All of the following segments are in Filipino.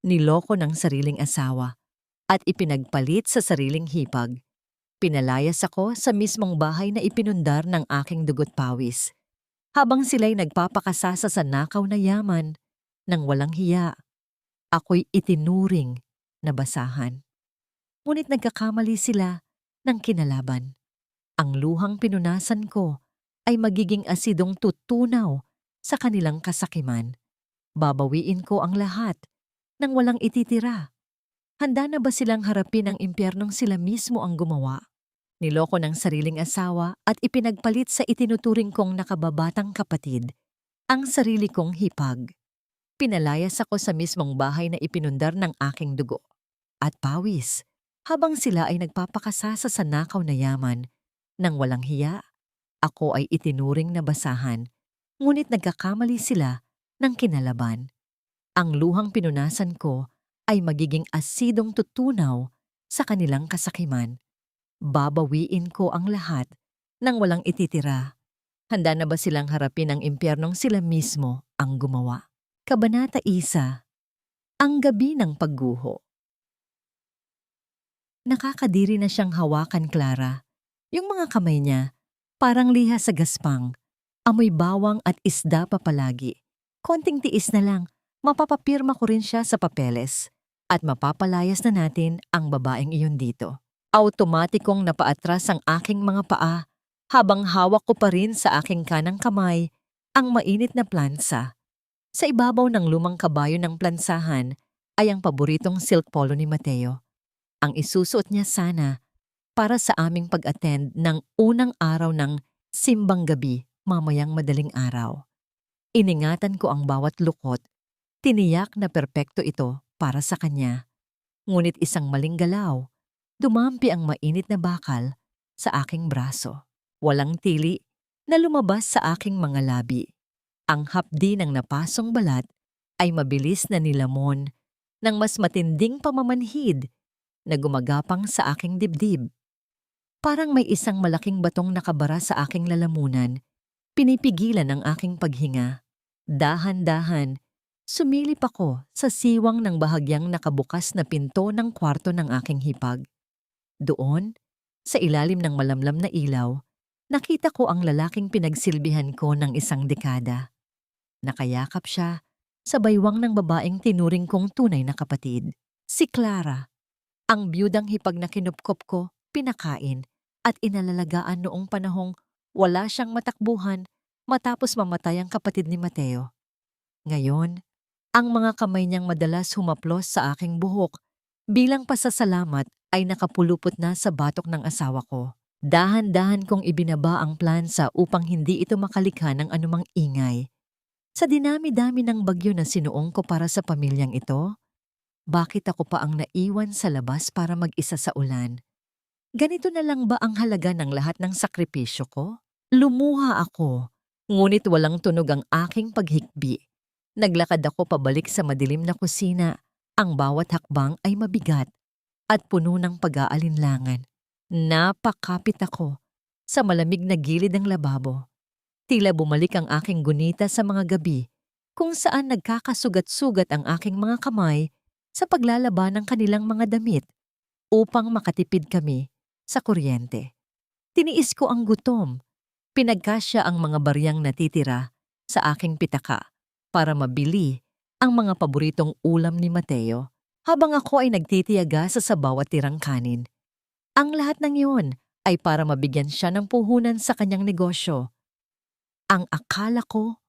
Niloko ng sariling asawa at ipinagpalit sa sariling hipag. Pinalayas ako sa mismong bahay na ipinundar ng aking dugo't pawis. Habang sila'y nagpapakasasa sa nakaw na yaman ng walang hiya, ako'y itinuring na basahan. Ngunit nagkakamali sila ng kinalaban. Ang luhang pinunasan ko ay magiging asidong tutunaw sa kanilang kasakiman. Babawiin ko ang lahat nang walang ititira. Handa na ba silang harapin ang impyernong sila mismo ang gumawa? Niloko ng sariling asawa at ipinagpalit sa itinuturing kong nakababatang kapatid ang sarili kong hipag. Pinalayas ako sa mismong bahay na ipinundar ng aking dugo at pawis habang sila ay nagpapakasasa sa nakaw na yaman. Nang walang hiya, ako ay itinuring na basahan, ngunit nagkakamali sila ng kinalaban. Ang luhang pinunasan ko ay magiging asidong tutunaw sa kanilang kasakiman. Babawiin ko ang lahat nang walang ititira. Handa na ba silang harapin ang impyernong sila mismo ang gumawa? Kabanata 1. Ang gabi ng pagguho. Nakakadiri na siyang hawakan, Clara. Yung mga kamay niya, parang liha sa gaspang. Amoy bawang at isda pa palagi. Konting tiis na lang, mapapapirma ko rin siya sa papeles. At mapapalayas na natin ang babaeng iyon dito. Automatikong napaatras ang aking mga paa habang hawak ko pa rin sa aking kanang kamay ang mainit na plansa. Sa ibabaw ng lumang kabayo ng plansahan ay ang paboritong silk polo ni Mateo. Ang isusuot niya sana para sa aming pag-attend ng unang araw ng simbang gabi mamayang madaling araw. Iningatan ko ang bawat lukot, tiniyak na perpekto ito para sa kanya. Ngunit isang maling galaw, dumampi ang mainit na bakal sa aking braso. Walang tili na lumabas sa aking mga labi. Ang hapdi ng napasong balat ay mabilis na nilamon ng mas matinding pamamanhid na gumagapang sa aking dibdib. Parang may isang malaking batong nakabara sa aking lalamunan, pinipigilan ang aking paghinga. Dahan-dahan, sumilip ako sa siwang ng bahagyang nakabukas na pinto ng kwarto ng aking hipag. Doon, sa ilalim ng malamlam na ilaw, nakita ko ang lalaking pinagsilbihan ko ng isang dekada. Nakayakap siya sa baywang ng babaeng tinuring kong tunay na kapatid. Si Clara, ang biyudang hipag na kinupkop ko, pinakain at inalalagaan noong panahong wala siyang matakbuhan matapos mamatay ang kapatid ni Mateo. Ngayon, ang mga kamay niyang madalas humaplos sa aking buhok bilang pasasalamat ay nakapulupot na sa batok ng asawa ko. Dahan-dahan kong ibinaba ang plansa upang hindi ito makalikha ng anumang ingay. Sa dinami-dami ng bagyo na sinuong ko para sa pamilyang ito, bakit ako pa ang naiwan sa labas para mag-isa sa ulan? Ganito na lang ba ang halaga ng lahat ng sakripisyo ko? Lumuha ako, ngunit walang tunog ang aking paghikbi. Naglakad ako pabalik sa madilim na kusina. Ang bawat hakbang ay mabigat at puno ng pag-aalinlangan. Napakapit ako sa malamig na gilid ng lababo. Tila bumalik ang aking gunita sa mga gabi kung saan nagkakasugat-sugat ang aking mga kamay sa paglalaban ng kanilang mga damit upang makatipid kami sa kuryente. Tiniis ko ang gutom. Pinagkasya ang mga baryang natitira sa aking pitaka para mabili ang mga paboritong ulam ni Mateo habang ako ay nagtitiyaga sa bawat tirang kanin. Ang lahat ng iyon ay para mabigyan siya ng puhunan sa kanyang negosyo. Ang akala ko,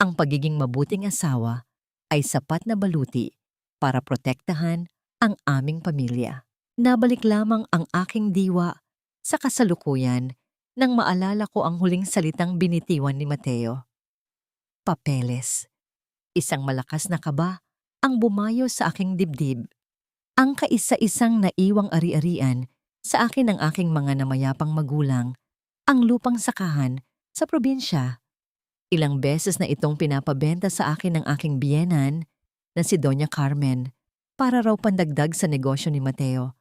ang pagiging mabuting asawa ay sapat na baluti para protektahan ang aming pamilya. Nabalik lamang ang aking diwa sa kasalukuyan nang maalala ko ang huling salitang binitiwan ni Mateo. Papeles. Isang malakas na kaba ang bumayo sa aking dibdib. Ang kaisa-isang naiwang ari-arian sa akin ng aking mga namayapang magulang, ang lupang sakahan sa probinsya. Ilang beses na itong pinapabenta sa akin ng aking biyenan na si Doña Carmen para raw pandagdag sa negosyo ni Mateo.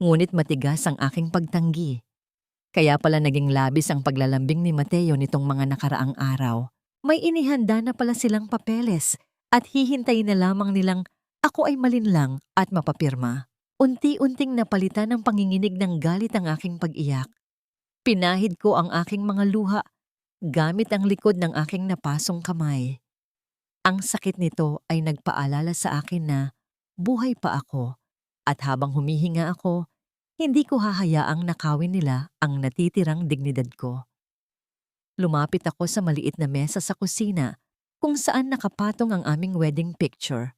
Ngunit matigas ang aking pagtanggi. Kaya pala naging labis ang paglalambing ni Mateo nitong mga nakaraang araw. May inihanda na pala silang papeles at hihintayin na lamang nilang Ako ay malinlang at mapapirma. Unti-unting napalitan ng panginginig ng galit ang aking pag-iyak. Pinahid ko ang aking mga luha gamit ang likod ng aking napasong kamay. Ang sakit nito ay nagpaalala sa akin na buhay pa ako at habang humihinga ako, hindi ko hahayaang nakawin nila ang natitirang dignidad ko. Lumapit ako sa maliit na mesa sa kusina kung saan nakapatong ang aming wedding picture.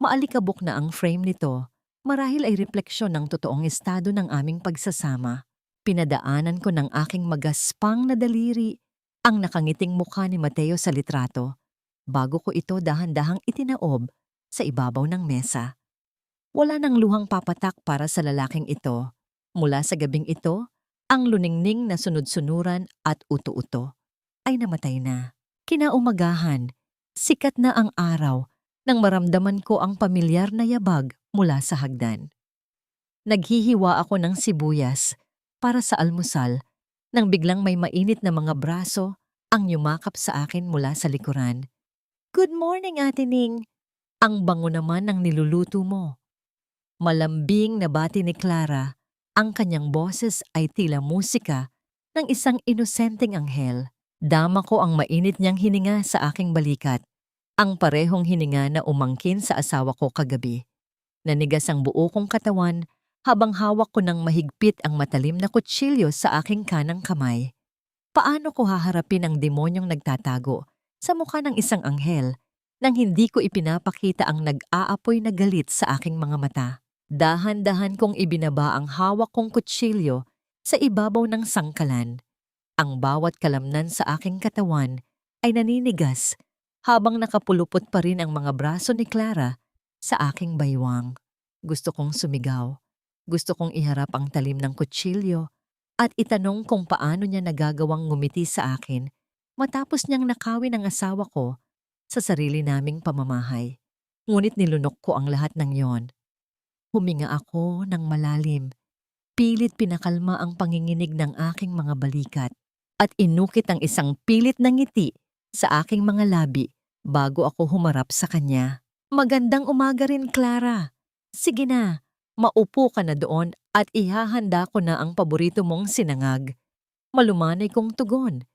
Maalikabok na ang frame nito, marahil ay refleksyon ng totoong estado ng aming pagsasama. Pinadaanan ko ng aking magaspang na daliri ang nakangiting mukha ni Mateo sa litrato bago ko ito dahan-dahang itinaob sa ibabaw ng mesa. Wala nang luhang papatak para sa lalaking ito. Mula sa gabing ito, ang luningning na sunod-sunuran at uto-uto ay namatay na. Kinaumagahan, sikat na ang araw nang maramdaman ko ang pamilyar na yabag mula sa hagdan. Naghihiwa ako ng sibuyas para sa almusal nang biglang may mainit na mga braso ang yumakap sa akin mula sa likuran. "Good morning, Ate Ning. Ang bango naman ng niluluto mo." Malambing na bati ni Clara, ang kanyang boses ay tila musika ng isang inosenteng anghel. Dama ko ang mainit niyang hininga sa aking balikat, ang parehong hininga na umangkin sa asawa ko kagabi. Nanigas ang buo kong katawan habang hawak ko ng mahigpit ang matalim na kutsilyo sa aking kanang kamay. Paano ko haharapin ang demonyong nagtatago sa mukha ng isang anghel nang hindi ko ipinapakita ang nag-aapoy na galit sa aking mga mata? Dahan-dahan kong ibinaba ang hawak kong kutsilyo sa ibabaw ng sangkalan. Ang bawat kalamnan sa aking katawan ay naninigas habang nakapulupot pa rin ang mga braso ni Clara sa aking baywang. Gusto kong sumigaw. Gusto kong iharap ang talim ng kutsilyo at itanong kung paano niya nagagawang ngumiti sa akin matapos niyang nakawin ang asawa ko sa sarili naming pamamahay. Ngunit nilunok ko ang lahat ng yon. Huminga ako ng malalim. Pilit pinakalma ang panginginig ng aking mga balikat at inukit ang isang pilit na ngiti sa aking mga labi bago ako humarap sa kanya. "Magandang umaga rin, Clara. Sige na, maupo ka na doon at ihahanda ko na ang paborito mong sinangag." Malumanay kong tugon.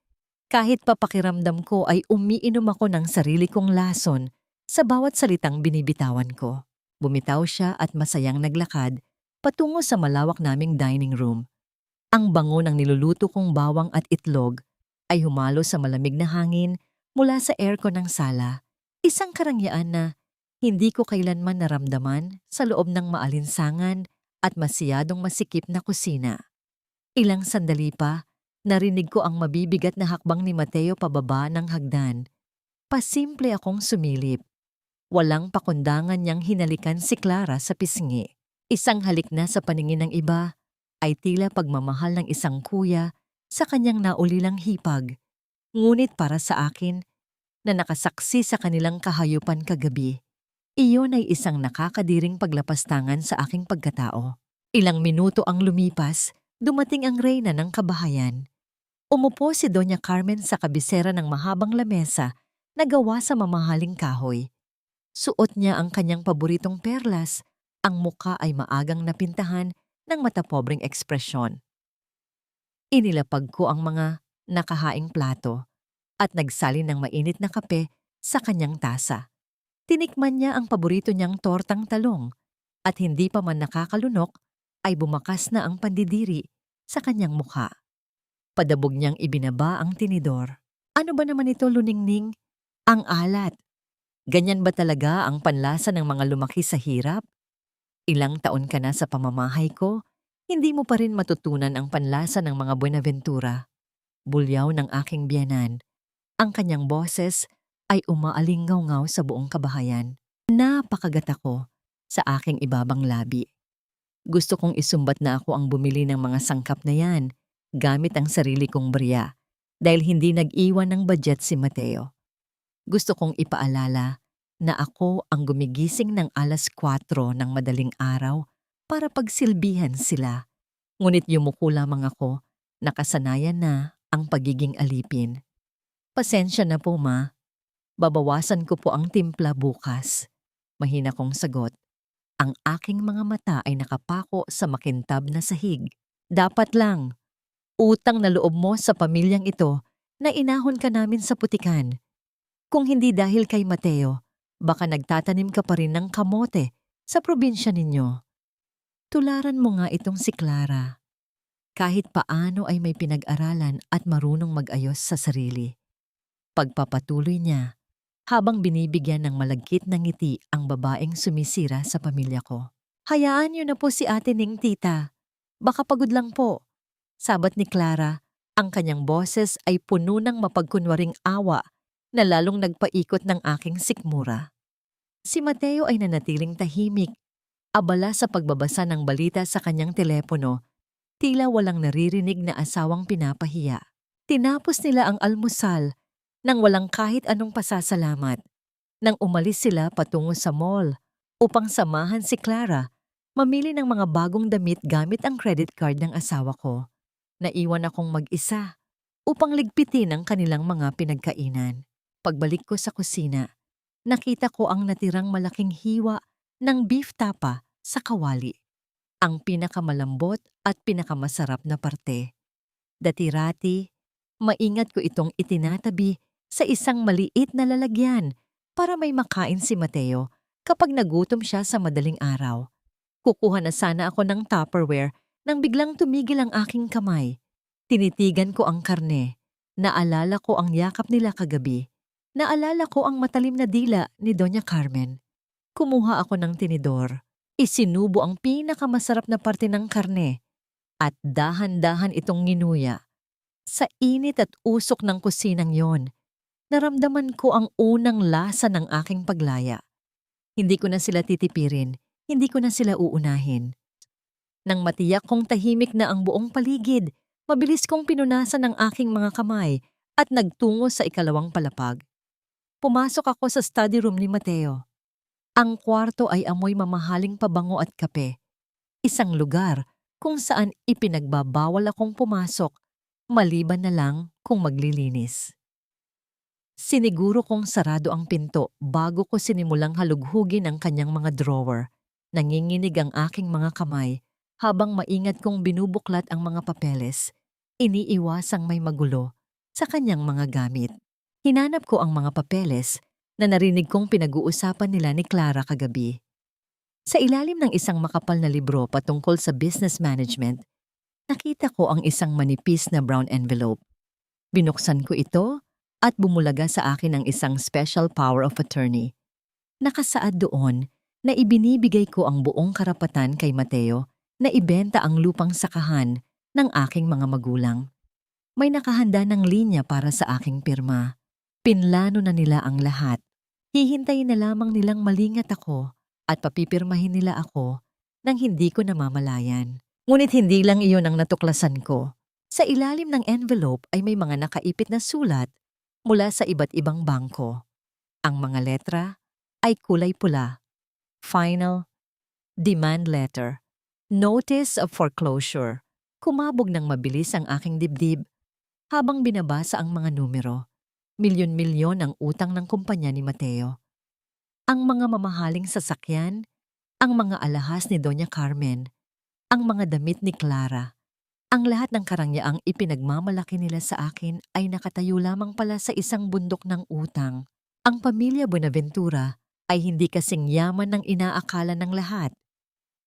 Kahit papakiramdam ko ay umiinom ako ng sarili kong lason sa bawat salitang binibitawan ko. Bumitaw siya at masayang naglakad patungo sa malawak naming dining room. Ang bango ng niluluto kong bawang at itlog ay humalo sa malamig na hangin mula sa aircon ng sala. Isang karangyaan na hindi ko kailanman naramdaman sa loob ng maalinsangan at masyadong masikip na kusina. Ilang sandali pa, narinig ko ang mabibigat na hakbang ni Mateo pababa ng hagdan. Pasimple akong sumilip. Walang pakundangan niyang hinalikan si Clara sa pisngi. Isang halik na sa paningin ng iba ay tila pagmamahal ng isang kuya sa kanyang naulilang hipag. Ngunit para sa akin, na nakasaksi sa kanilang kahayupan kagabi, iyon ay isang nakakadiring paglapastangan sa aking pagkatao. Ilang minuto ang lumipas, dumating ang reyna ng kabahayan. Umupo si Doña Carmen sa kabisera ng mahabang lamesa na gawa sa mamahaling kahoy. Suot niya ang kanyang paboritong perlas, ang muka ay maagang napintahan ng matapobreng ekspresyon. Inilapag ko ang mga nakahaing plato at nagsalin ng mainit na kape sa kanyang tasa. Tinikman niya ang paborito niyang tortang talong at hindi pa man nakakalunok ay bumakas na ang pandidiri sa kanyang mukha. Padabog niyang ibinaba ang tinidor. "Ano ba naman ito, Luningning? Ang alat. Ganyan ba talaga ang panlasa ng mga lumaki sa hirap? Ilang taon ka na sa pamamahay ko, hindi mo pa rin matutunan ang panlasa ng mga Buenaventura." Bulyaw ng aking biyanan. Ang kanyang boses ay umaalingaw-ngaw sa buong kabahayan. Napakagat ako sa aking ibabang labi. Gusto kong isumbat na ako ang bumili ng mga sangkap na yan gamit ang sarili kong barya dahil hindi nag-iwan ng budget si Mateo. Gusto kong ipaalala na ako ang gumigising ng 4:00 ng madaling araw para pagsilbihan sila. Ngunit yumuko lamang ako, nakasanayan na ang pagiging alipin. "Pasensya na po, Ma. Babawasan ko po ang timpla bukas." Mahina kong sagot. Ang aking mga mata ay nakapako sa makintab na sahig. Dapat lang. Utang na loob mo sa pamilyang ito na inahon ka namin sa putikan. Kung hindi dahil kay Mateo, baka nagtatanim ka pa rin ng kamote sa probinsya ninyo. Tularan mo nga itong si Clara. Kahit paano ay may pinag-aralan at marunong mag-ayos sa sarili. Pagpapatuloy niya, habang binibigyan ng malagkit na ngiti ang babaeng sumisira sa pamilya ko. Hayaan niyo na po si Ate Ning, tita. Baka pagod lang po. Sabat ni Clara, ang kanyang boses ay puno ng mapagkunwaring awa na lalong nagpaikot ng aking sikmura. Si Mateo ay nanatiling tahimik, abala sa pagbabasa ng balita sa kanyang telepono, tila walang naririnig na asawang pinapahiya. Tinapos nila ang almusal nang walang kahit anong pasasalamat. Nang umalis sila patungo sa mall upang samahan si Clara, mamili ng mga bagong damit gamit ang credit card ng asawa ko. Naiwan akong mag-isa upang ligpitin ang kanilang mga pinagkainan. Pagbalik ko sa kusina, nakita ko ang natirang malaking hiwa ng beef tapa sa kawali. Ang pinakamalambot at pinakamasarap na parte. Dati-rati, maingat ko itong itinatabi sa isang maliit na lalagyan para may makain si Mateo kapag nagutom siya sa madaling araw. Kukuha na sana ako ng Tupperware nang biglang tumigil ang aking kamay. Tinitigan ko ang karne. Naalala ko ang yakap nila kagabi. Naalala ko ang matalim na dila ni Doña Carmen. Kumuha ako ng tinidor. Isinubo ang pinakamasarap na parte ng karne at dahan-dahan itong nginuya. Sa init at usok ng kusinang yon, naramdaman ko ang unang lasa ng aking paglaya. Hindi ko na sila titipirin, hindi ko na sila uunahin. Nang matiyak kong tahimik na ang buong paligid, mabilis kong pinunasan ang aking mga kamay at nagtungo sa ikalawang palapag. Pumasok ako sa study room ni Mateo. Ang kwarto ay amoy mamahaling pabango at kape. Isang lugar kung saan ipinagbabawal akong pumasok, maliban na lang kung maglilinis. Siniguro kong sarado ang pinto bago ko sinimulang halughugin ang kanyang mga drawer. Nanginginig ang aking mga kamay habang maingat kong binubuklat ang mga papeles. Iniiwasang may magulo sa kanyang mga gamit. Hinanap ko ang mga papeles na narinig kong pinag-uusapan nila ni Clara kagabi. Sa ilalim ng isang makapal na libro patungkol sa business management, nakita ko ang isang manipis na brown envelope. Binuksan ko ito at bumulaga sa akin ang isang special power of attorney. Nakasaad doon na ibinibigay ko ang buong karapatan kay Mateo na ibenta ang lupang sakahan ng aking mga magulang. May nakahanda ng linya para sa aking pirma. Pinlano na nila ang lahat. Hihintayin na lamang nilang malingat ako at papipirmahin nila ako nang hindi ko namamalayan. Ngunit hindi lang iyon ang natuklasan ko. Sa ilalim ng envelope ay may mga nakaipit na sulat mula sa iba't ibang bangko. Ang mga letra ay kulay pula. Final, demand letter, notice of foreclosure. Kumabog ng mabilis ang aking dibdib habang binabasa ang mga numero. Milyon-milyon ang utang ng kumpanya ni Mateo. Ang mga mamahaling sasakyan, ang mga alahas ni Doña Carmen, ang mga damit ni Clara. Ang lahat ng karangyaang ipinagmamalaki nila sa akin ay nakatayo lamang pala sa isang bundok ng utang. Ang pamilya Buenaventura ay hindi kasing yaman ng inaakala ng lahat.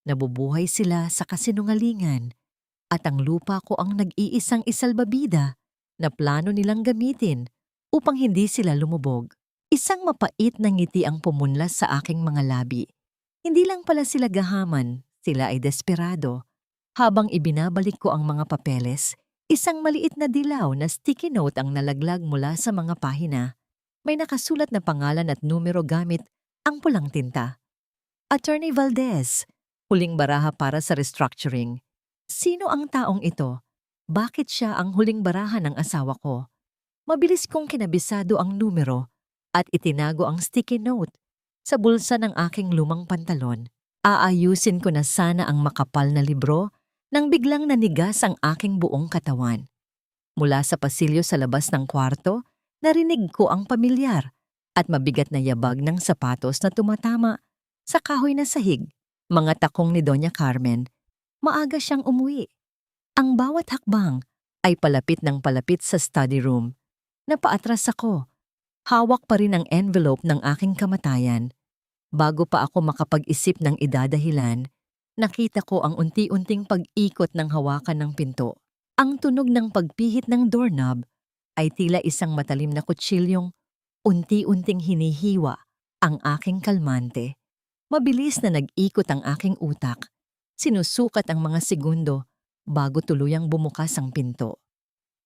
Nabubuhay sila sa kasinungalingan at ang lupa ko ang nag-iisang isalbabida na plano nilang gamitin upang hindi sila lumubog. Isang mapait na ngiti ang pumunlas sa aking mga labi. Hindi lang pala sila gahaman, sila ay desperado. Habang ibinabalik ko ang mga papeles, isang maliit na dilaw na sticky note ang nalaglag mula sa mga pahina. May nakasulat na pangalan at numero gamit ang pulang tinta. Attorney Valdez, huling baraha para sa restructuring. Sino ang taong ito? Bakit siya ang huling baraha ng asawa ko? Mabilis kong kinabisado ang numero at itinago ang sticky note sa bulsa ng aking lumang pantalon. Aayusin ko na sana ang makapal na libro nang biglang nanigas ang aking buong katawan. Mula sa pasilyo sa labas ng kwarto, narinig ko ang pamilyar at mabigat na yabag ng sapatos na tumatama Sa kahoy na sahig, mga takong ni Doña Carmen, maaga siyang umuwi. Ang bawat hakbang ay palapit ng palapit sa study room. Napaatras ako. Hawak pa rin ang envelope ng aking kamatayan. Bago pa ako makapag-isip ng idadahilan, nakita ko ang unti-unting pag-ikot ng hawakan ng pinto. Ang tunog ng pagpihit ng doorknob ay tila isang matalim na kutsilyong unti-unting hinihiwa ang aking kalmante. Mabilis na nag-ikot ang aking utak. Sinusukat ang mga segundo bago tuluyang bumukas ang pinto.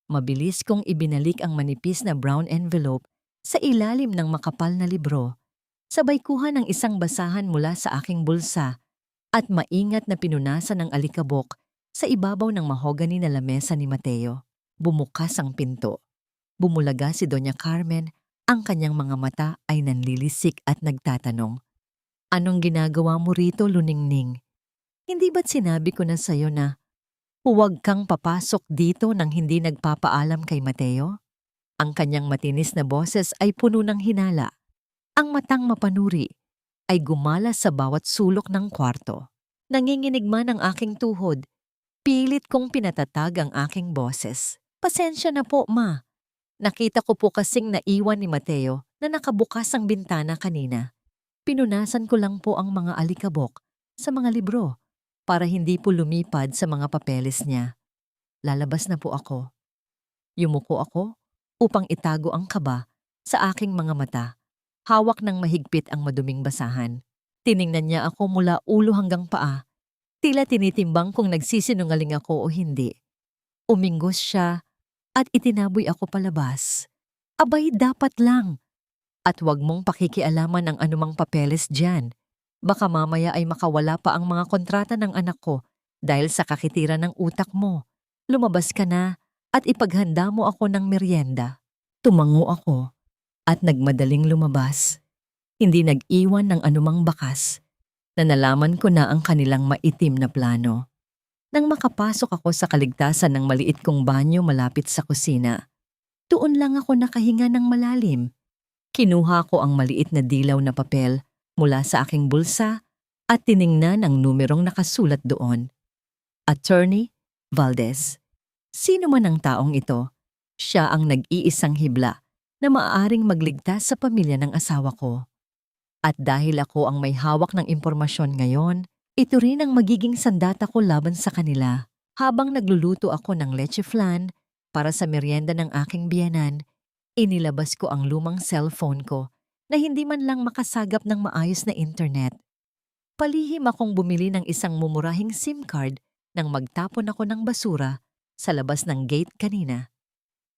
Mabilis kong ibinalik ang manipis na brown envelope sa ilalim ng makapal na libro. Sabay kuha ng isang basahan mula sa aking bulsa at maingat na pinunasan ng alikabok sa ibabaw ng mahogany na lamesa ni Mateo. Bumukas ang pinto. Bumulaga si Doña Carmen, ang kanyang mga mata ay nanlilisik at nagtatanong, "Anong ginagawa mo rito, Luningning? Hindi ba't sinabi ko na sa'yo na huwag kang papasok dito nang hindi nagpapaalam kay Mateo?" Ang kanyang matinis na boses ay puno ng hinala. Ang matang mapanuri ay gumala sa bawat sulok ng kwarto. Nanginginig man ang aking tuhod. Pilit kong pinatatag ang aking boses. "Pasensya na po, Ma. Nakita ko po kasing naiwan ni Mateo na nakabukas ang bintana kanina. Pinunasan ko lang po ang mga alikabok sa mga libro para hindi po lumipad sa mga papeles niya. Lalabas na po ako." Yumuko ako upang itago ang kaba sa aking mga mata. Hawak ng mahigpit ang maduming basahan. Tiningnan niya ako mula ulo hanggang paa. Tila tinitimbang kung nagsisinungaling ako o hindi. Umingos siya at itinaboy ako palabas. "Abay, dapat lang. At huwag mong pakikialaman ang anumang papeles dyan. Baka mamaya ay makawala pa ang mga kontrata ng anak ko dahil sa kakitiran ng utak mo. Lumabas ka na at ipaghanda mo ako ng merienda." Tumango ako at nagmadaling lumabas. Hindi nag-iwan ng anumang bakas na nalaman ko na ang kanilang maitim na plano. Nang makapasok ako sa kaligtasan ng maliit kong banyo malapit sa kusina, doon lang ako nakahinga ng malalim. Kinuha ko ang maliit na dilaw na papel mula sa aking bulsa at tiningnan ang numerong nakasulat doon. Attorney Valdez. Sino man ang taong ito, siya ang nag-iisang hibla na maaaring magligtas sa pamilya ng asawa ko. At dahil ako ang may hawak ng impormasyon ngayon, ito rin ang magiging sandata ko laban sa kanila. Habang nagluluto ako ng leche flan para sa merienda ng aking biyenan, inilabas ko ang lumang cellphone ko na hindi man lang makasagap ng maayos na internet. Palihim akong bumili ng isang mumurahing SIM card nang magtapon ako ng basura sa labas ng gate kanina.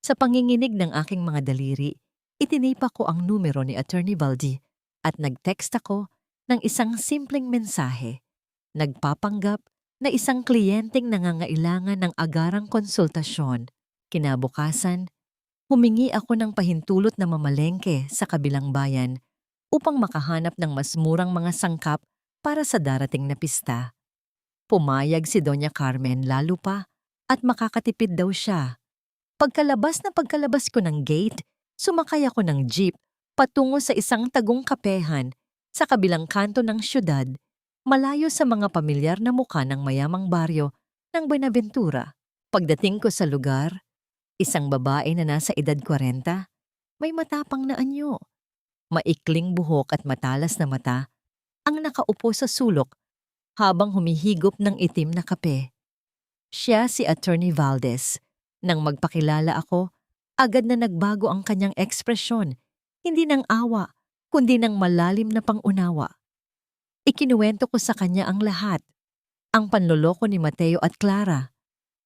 Sa panginginig ng aking mga daliri, itinipa ko ang numero ni Attorney Valdi at nag-text ako ng isang simpleng mensahe. Nagpapanggap na isang kliyenteng nangangailangan ng agarang konsultasyon. Kinabukasan, humingi ako ng pahintulot na mamalengke sa kabilang bayan upang makahanap ng mas murang mga sangkap para sa darating na pista. Pumayag si Doña Carmen lalo pa at makakatipid daw siya. Pagkalabas ko ng gate, sumakay ako ng jeep patungo sa isang tagong kapehan sa kabilang kanto ng syudad, malayo sa mga pamilyar na mukha ng mayamang baryo ng Buenaventura. Pagdating ko sa lugar, isang babae na nasa edad 40, may matapang na anyo, maikling buhok at matalas na mata, ang nakaupo sa sulok habang humihigop ng itim na kape. Siya si Attorney Valdez. Nang magpakilala ako, agad na nagbago ang kanyang ekspresyon, hindi ng awa, kundi ng malalim na pangunawa. Ikinuwento ko sa kanya ang lahat, ang panloloko ni Mateo at Clara,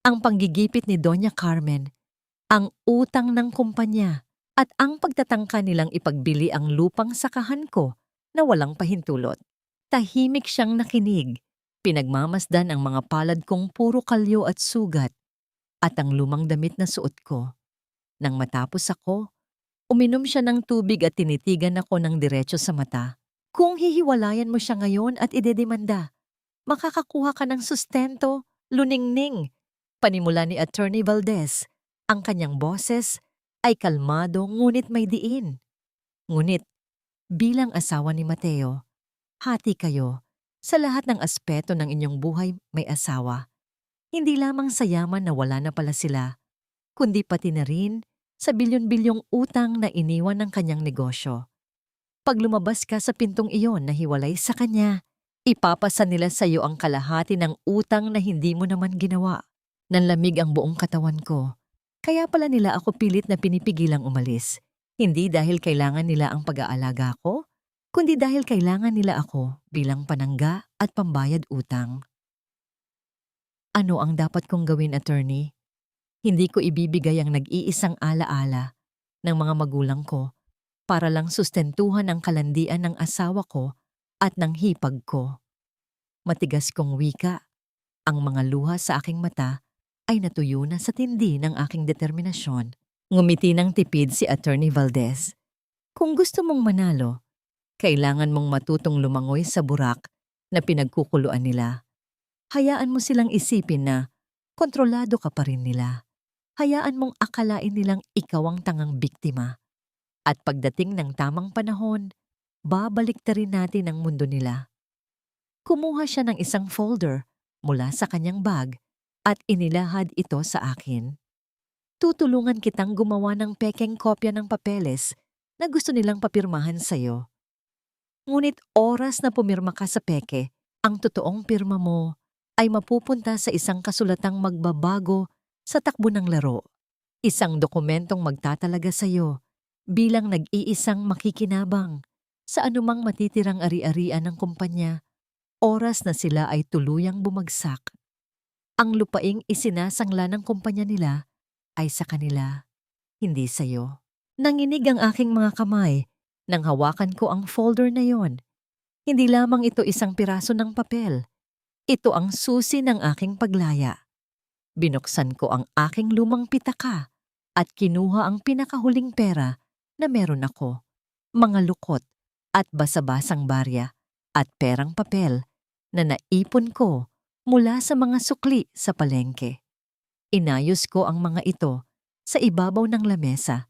ang panggigipit ni Doña Carmen, ang utang ng kumpanya, at ang pagtatangka nilang ipagbili ang lupang sakahan ko na walang pahintulot. Tahimik siyang nakinig, pinagmamasdan ang mga palad kong puro kalyo at sugat, at ang lumang damit na suot ko. Nang matapos ako, uminom siya ng tubig at tinitigan ako ng diretso sa mata. "Kung hihiwalayan mo siya ngayon at idedemanda, makakakuha ka ng sustento, Luningning," panimula ni Attorney Valdez. Ang kanyang boses ay kalmado ngunit may diin. Ngunit, bilang asawa ni Mateo, hati kayo. Sa lahat ng aspeto ng inyong buhay may asawa. Hindi lamang sa yaman na wala na pala sila, kundi pati na rin sa bilyon-bilyong utang na iniwan ng kanyang negosyo. Pag lumabas ka sa pintong iyon na hiwalay sa kanya, ipapasa nila sa iyo ang kalahati ng utang na hindi mo naman ginawa. Nanlamig ang buong katawan ko. Kaya pala nila ako pilit na pinipigilang umalis. Hindi dahil kailangan nila ang pag-aalaga ko, kundi dahil kailangan nila ako bilang panangga at pambayad utang. Ano ang dapat kong gawin, attorney? Hindi ko ibibigay ang nag-iisang alaala ng mga magulang ko para lang sustentuhan ang kalandian ng asawa ko at ng hipag ko. Matigas kong wika, ang mga luha sa aking mata ay natuyo na sa tindi ng aking determinasyon. Ngumiti ng tipid si Attorney Valdez. Kung gusto mong manalo, kailangan mong matutong lumangoy sa burak na pinagkukuluan nila. Hayaan mo silang isipin na kontrolado ka pa rin nila. Hayaan mong akalain nilang ikaw ang tangang biktima. At pagdating ng tamang panahon, babaliktarin natin ang mundo nila. Kumuha siya ng isang folder mula sa kanyang bag at inilahad ito sa akin. Tutulungan kitang gumawa ng pekeng kopya ng papeles na gusto nilang papirmahan sa'yo. Ngunit oras na pumirma ka sa peke, ang totoong pirma mo ay mapupunta sa isang kasulatang magbabago sa takbo ng laro. Isang dokumentong magtatalaga sa iyo bilang nag-iisang makikinabang sa anumang matitirang ari-arian ng kumpanya oras na sila ay tuluyang bumagsak. Ang lupaing isinasangla ng kumpanya nila ay sa kanila, hindi sa iyo. Nanginig ang aking mga kamay nang hawakan ko ang folder na yon. Hindi lamang ito isang piraso ng papel. Ito ang susi ng aking paglaya. Binuksan ko ang aking lumang pitaka at kinuha ang pinakahuling pera na meron ako, mga lukot at basa-basang barya at perang papel na naipon ko mula sa mga sukli sa palengke. Inayos ko ang mga ito sa ibabaw ng lamesa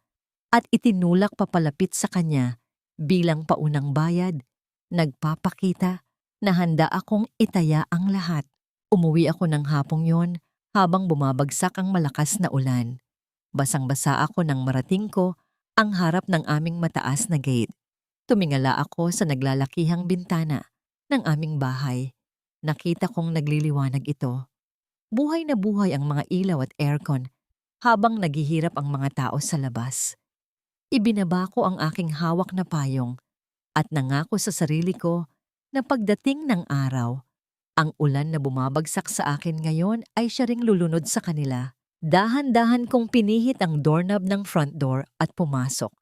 at itinulak papalapit sa kanya bilang paunang bayad, nagpapakita na handa akong itaya ang lahat. Umuwi ako ng hapong yon habang bumabagsak ang malakas na ulan. Basang-basa ako nang marating ko ang harap ng aming mataas na gate. Tumingala ako sa naglalakihang bintana ng aming bahay. Nakita kong nagliliwanag ito. Buhay na buhay ang mga ilaw at aircon habang naghihirap ang mga tao sa labas. Ibinaba ko ang aking hawak na payong at nangako sa sarili ko na pagdating ng araw, ang ulan na bumabagsak sa akin ngayon ay siya ring lulunod sa kanila. Dahan-dahan kong pinihit ang doorknob ng front door at pumasok.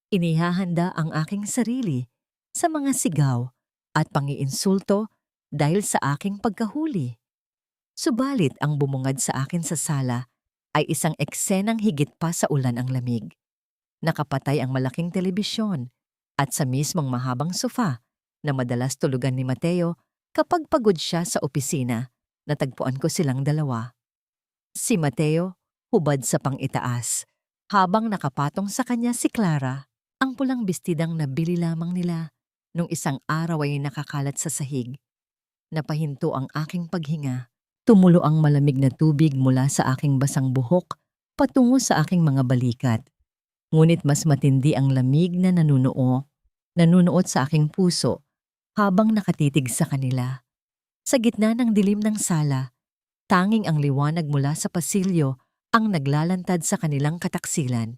Inihahanda ang aking sarili sa mga sigaw at pangiinsulto dahil sa aking pagkahuli. Subalit ang bumungad sa akin sa sala ay isang eksenang higit pa sa ulan ang lamig. Nakapatay ang malaking telebisyon at sa mismong mahabang sofa na madalas tulugan ni Mateo kapag pagod siya sa opisina, natagpuan ko silang dalawa. Si Mateo, hubad sa pang-itaas, habang nakapatong sa kanya si Clara, ang pulang bestidang nabili lamang nila nung isang araw ay nakakalat sa sahig. Napahinto ang aking paghinga. Tumulo ang malamig na tubig mula sa aking basang buhok patungo sa aking mga balikat. Ngunit mas matindi ang lamig na nanunuot sa aking puso habang nakatitig sa kanila. Sa gitna ng dilim ng sala, tanging ang liwanag mula sa pasilyo ang naglalantad sa kanilang kataksilan.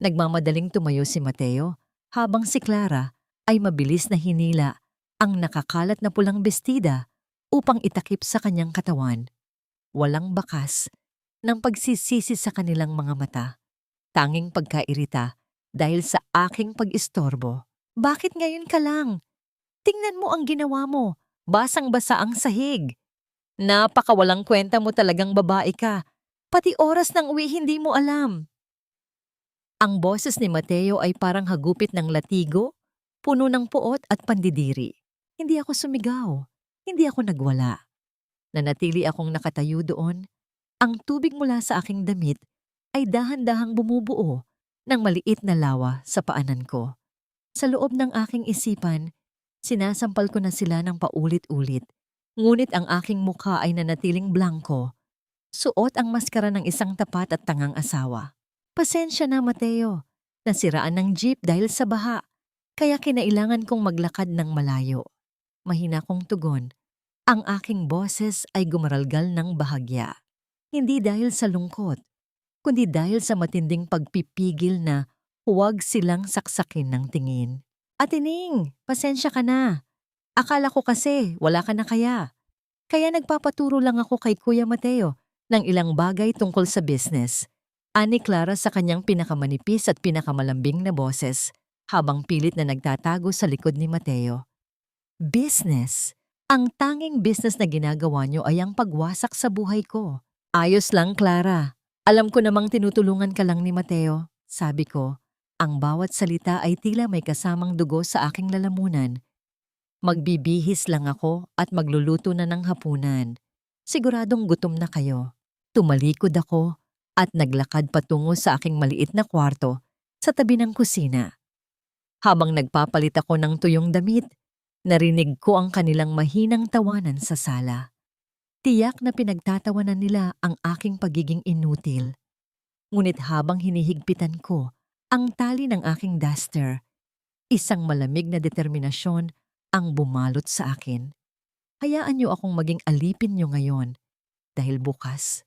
Nagmamadaling tumayo si Mateo habang si Clara ay mabilis na hinila ang nakakalat na pulang bestida upang itakip sa kanyang katawan. Walang bakas ng pagsisisi sa kanilang mga mata. Tanging pagkairita dahil sa aking pag-istorbo. Bakit ngayon ka lang? Tingnan mo ang ginawa mo. Basang-basa ang sahig. Napakawalang kwenta mo talagang babae ka. Pati oras ng uwi hindi mo alam. Ang boses ni Mateo ay parang hagupit ng latigo, puno ng puot at pandidiri. Hindi ako sumigaw. Hindi ako nagwala. Nanatili akong nakatayo doon. Ang tubig mula sa aking damit ay dahan-dahang bumubuo ng maliit na lawa sa paanan ko. Sa loob ng aking isipan, Sinasampal ko na sila ng paulit-ulit. Ngunit ang aking mukha ay nanatiling blanko. Suot ang maskara ng isang tapat at tangang asawa. Pasensya na, Mateo. Nasiraan ng jeep dahil sa baha. Kaya kinailangan kong maglakad ng malayo. Mahina kong tugon. Ang aking boses ay gumaralgal ng bahagya. Hindi dahil sa lungkot, kundi dahil sa matinding pagpipigil na huwag silang saksakin ng tingin. Atining, pasensya ka na. Akala ko kasi wala ka na kaya. Kaya nagpapaturo lang ako kay Kuya Mateo ng ilang bagay tungkol sa business. Ani Clara sa kanyang pinakamanipis at pinakamalambing na boses habang pilit na nagtatago sa likod ni Mateo. Business? Ang tanging business na ginagawa niyo ay ang pagwasak sa buhay ko. Ayos lang, Clara. Alam ko namang tinutulungan ka lang ni Mateo. Sabi ko, ang bawat salita ay tila may kasamang dugo sa aking lalamunan. Magbibihis lang ako at magluluto na ng hapunan. Siguradong gutom na kayo. Tumalikod ako at naglakad patungo sa aking maliit na kwarto sa tabi ng kusina. Habang nagpapalit ako ng tuyong damit, narinig ko ang kanilang mahinang tawanan sa sala. Tiyak na pinagtatawanan nila ang aking pagiging inutil. Ngunit habang hinihigpitan ko ang tali ng aking duster, isang malamig na determinasyon ang bumalot sa akin. Hayaan niyo akong maging alipin niyo ngayon dahil bukas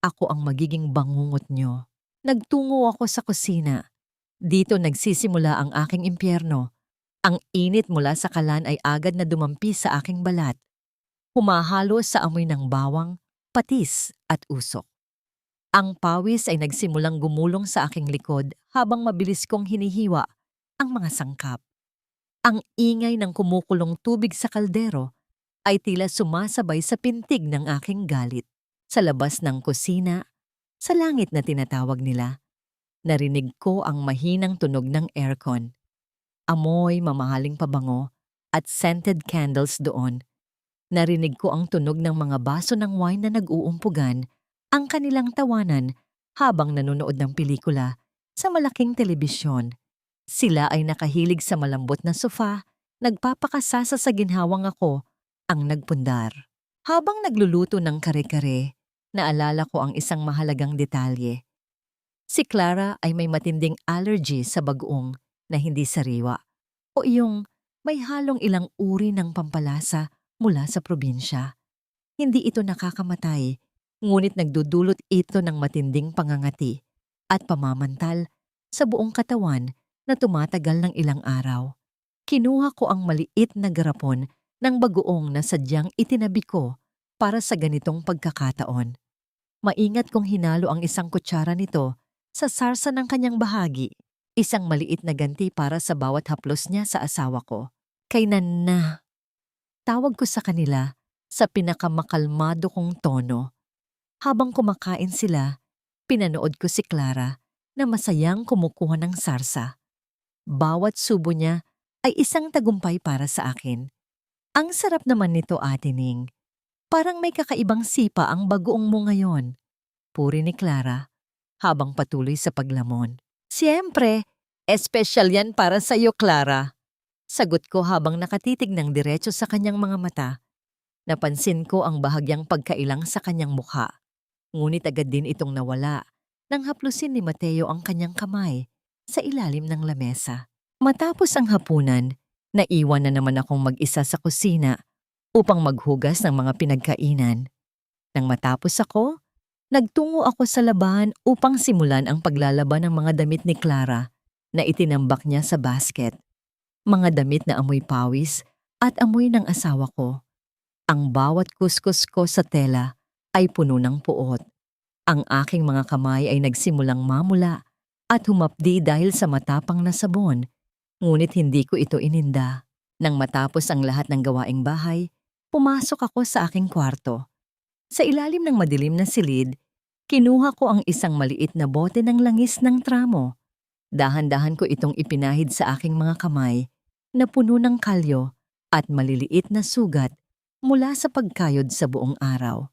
ako ang magiging bangungot niyo. Nagtungo ako sa kusina. Dito nagsisimula ang aking impyerno. Ang init mula sa kalan ay agad na dumampi sa aking balat. Humahalo sa amoy ng bawang, patis at usok. Ang pawis ay nagsimulang gumulong sa aking likod habang mabilis kong hinihiwa ang mga sangkap. Ang ingay ng kumukulong tubig sa kaldero ay tila sumasabay sa pintig ng aking galit. Sa labas ng kusina, sa langit na tinatawag nila, narinig ko ang mahinang tunog ng aircon. Amoy, mamahaling pabango, at scented candles doon. Narinig ko ang tunog ng mga baso ng wine na nag-uumpugan, ang kanilang tawanan habang nanonood ng pelikula sa malaking telebisyon. Sila ay nakahilig sa malambot na sofa, nagpapakasasa sa ginhawang ako ang nagpundar. Habang nagluluto ng kare-kare, naalala ko ang isang mahalagang detalye. Si Clara ay may matinding allergy sa bagoong na hindi sariwa o iyong may halong ilang uri ng pampalasa mula sa probinsya. Hindi ito nakakamatay, ngunit nagdudulot ito ng matinding pangangati at pamamantal sa buong katawan na tumatagal ng ilang araw. Kinuha ko ang maliit na garapon ng bagoong na sadyang itinabi ko para sa ganitong pagkakataon. Maingat kong hinalo ang isang kutsara nito sa sarsa ng kanyang bahagi. Isang maliit na ganti para sa bawat haplos niya sa asawa ko. Kay Nana. Tawag ko sa kanila sa pinakamakalmado kong tono. Habang kumakain sila, pinanood ko si Clara na masayang kumukuha ng sarsa. Bawat subo niya ay isang tagumpay para sa akin. Ang sarap naman nito, Ate Ning. Parang may kakaibang sipa ang bagoong mo ngayon. Puri ni Clara habang patuloy sa paglamon. Siyempre, espesyal yan para sa iyo, Clara. Sagot ko habang nakatitig ng diretso sa kanyang mga mata. Napansin ko ang bahagyang pagkailang sa kanyang mukha. Ngunit agad din itong nawala nang haplusin ni Mateo ang kanyang kamay sa ilalim ng lamesa. Matapos ang hapunan, naiwan na naman akong mag-isa sa kusina upang maghugas ng mga pinagkainan. Nang matapos ako, nagtungo ako sa labahan upang simulan ang paglalaban ng mga damit ni Clara na itinambak niya sa basket. Mga damit na amoy pawis at amoy ng asawa ko. Ang bawat kuskus ko sa tela ay puno ng puot. Ang aking mga kamay ay nagsimulang mamula at humapdi dahil sa matapang na sabon, ngunit hindi ko ito ininda. Nang matapos ang lahat ng gawaing bahay, pumasok ako sa aking kwarto. Sa ilalim ng madilim na silid, kinuha ko ang isang maliit na bote ng langis ng tramo. Dahan-dahan ko itong ipinahid sa aking mga kamay na puno ng kalyo at maliliit na sugat mula sa pagkayod sa buong araw.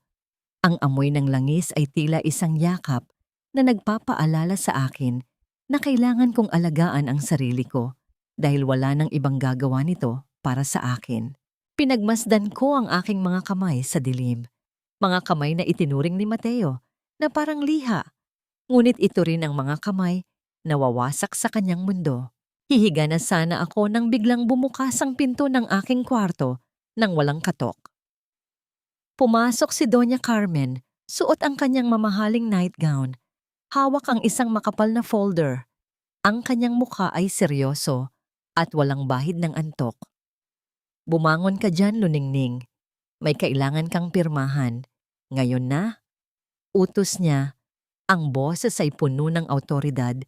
Ang amoy ng langis ay tila isang yakap na nagpapaalala sa akin na kailangan kong alagaan ang sarili ko dahil wala nang ibang gagawa nito para sa akin. Pinagmasdan ko ang aking mga kamay sa dilim. Mga kamay na itinuring ni Mateo na parang liha. Ngunit ito rin ang mga kamay na wawasak sa kanyang mundo. Hihiga na sana ako nang biglang bumukas ang pinto ng aking kwarto nang walang katok. Pumasok si Doña Carmen, suot ang kanyang mamahaling nightgown. Hawak ang isang makapal na folder. Ang kanyang mukha ay seryoso at walang bahid ng antok. Bumangon ka dyan, Luningning. May kailangan kang pirmahan. Ngayon na. Utos niya. Ang boses ay puno ng awtoridad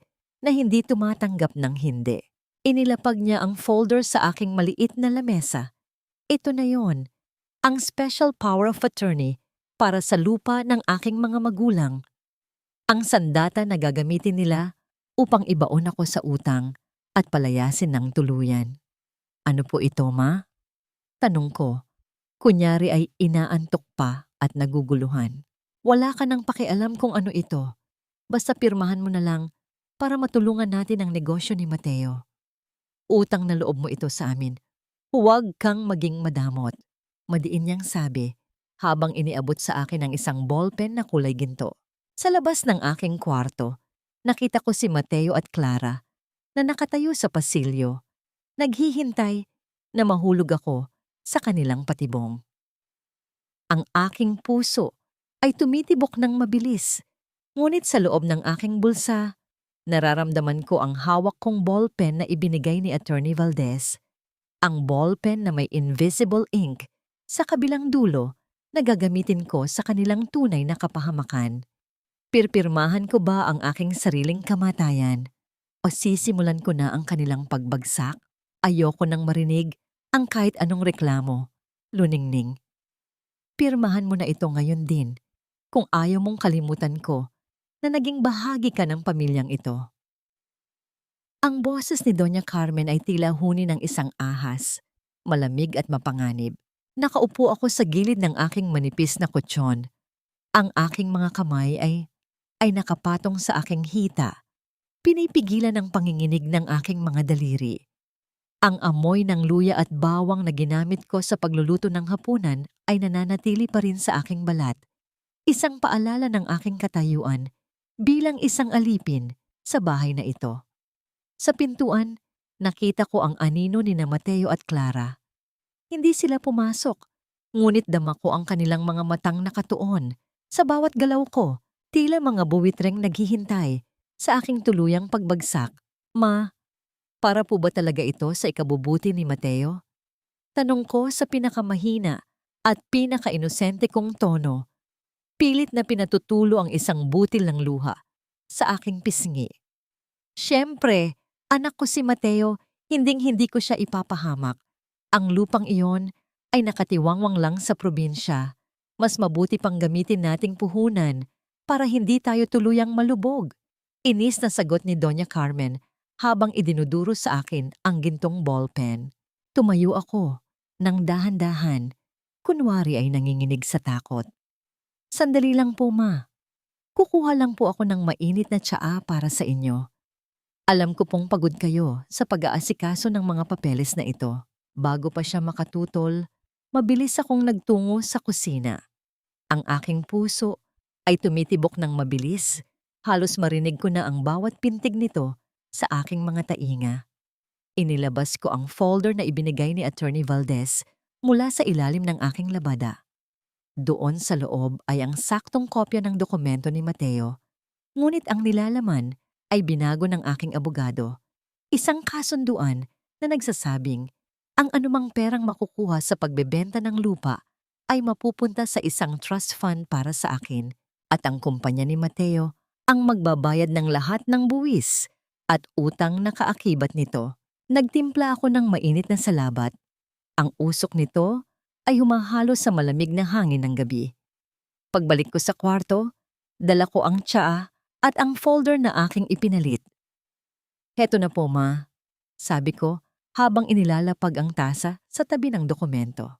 na hindi tumatanggap ng hindi. Inilapag niya ang folder sa aking maliit na lamesa. Ito na yon, ang special power of attorney para sa lupa ng aking mga magulang. Ang sandata na gagamitin nila upang ibaon ako sa utang at palayasin ng tuluyan. Ano po ito, Ma? Tanong ko. Kunyari ay inaantok pa at naguguluhan. Wala ka nang pakialam kung ano ito. Basta pirmahan mo na lang para matulungan natin ang negosyo ni Mateo. Utang na loob mo ito sa amin. Huwag kang maging madamot. Madiin niyang sabi habang iniabot sa akin ang isang ballpen na kulay ginto. Sa labas ng aking kwarto, nakita ko si Mateo at Clara na nakatayo sa pasilyo. Naghihintay na mahulog ako sa kanilang patibong. Ang aking puso ay tumitibok ng mabilis. Ngunit sa loob ng aking bulsa, nararamdaman ko ang hawak kong ballpen na ibinigay ni Attorney Valdez. Ang ballpen na may invisible ink sa kabilang dulo na gagamitin ko sa kanilang tunay na kapahamakan. Pirpirmahan ko ba ang aking sariling kamatayan? O sisimulan ko na ang kanilang pagbagsak? Ayoko nang marinig ang kahit anong reklamo. Luningning. Pirmahan mo na ito ngayon din kung ayaw mong kalimutan ko na naging bahagi ka ng pamilyang ito. Ang boses ni Doña Carmen ay tila huni ng isang ahas, malamig at mapanganib. Nakaupo ako sa gilid ng aking manipis na kutsyon. Ang aking mga kamay ay nakapatong sa aking hita. Pinipigilan ang panginginig ng aking mga daliri. Ang amoy ng luya at bawang na ginamit ko sa pagluluto ng hapunan ay nananatili pa rin sa aking balat. Isang paalala ng aking katayuan bilang isang alipin sa bahay na ito. Sa pintuan, nakita ko ang anino ni na Mateo at Clara. Hindi sila pumasok, ngunit dama ko ang kanilang mga matang nakatuon. Sa bawat galaw ko, tila mga buwitreng naghihintay sa aking tuluyang pagbagsak. Ma, para po ba talaga ito sa ikabubuti ni Mateo? Tanong ko sa pinakamahina at pinakainosente kong tono. Pilit na pinatutulo ang isang butil ng luha sa aking pisngi. Siyempre, anak ko si Mateo, hinding-hindi ko siya ipapahamak. Ang lupang iyon ay nakatiwangwang lang sa probinsya. Mas mabuti pang gamitin nating puhunan para hindi tayo tuluyang malubog. Inis na sagot ni Doña Carmen habang idinuduro sa akin ang gintong ballpen. Tumayo ako nang dahan-dahan, kunwari ay nanginginig sa takot. Sandali lang po, Ma. Kukuha lang po ako ng mainit na tsaa para sa inyo. Alam ko pong pagod kayo sa pag-aasikaso ng mga papeles na ito. Bago pa siya makatutol, mabilis akong nagtungo sa kusina. Ang aking puso ay tumitibok ng mabilis. Halos marinig ko na ang bawat pintig nito sa aking mga tainga. Inilabas ko ang folder na ibinigay ni Attorney Valdez mula sa ilalim ng aking labada. Doon sa loob ay ang saktong kopya ng dokumento ni Mateo, ngunit ang nilalaman ay binago ng aking abogado. Isang kasunduan na nagsasabing ang anumang perang makukuha sa pagbebenta ng lupa ay mapupunta sa isang trust fund para sa akin at ang kumpanya ni Mateo ang magbabayad ng lahat ng buwis at utang na kaakibat nito. Nagtimpla ako ng mainit na salabat. Ang usok nito ay humahalo sa malamig na hangin ng gabi. Pagbalik ko sa kwarto, dala ko ang tsaa at ang folder na aking ipinalit. Heto na po, Ma, sabi ko habang inilalapag ang tasa sa tabi ng dokumento.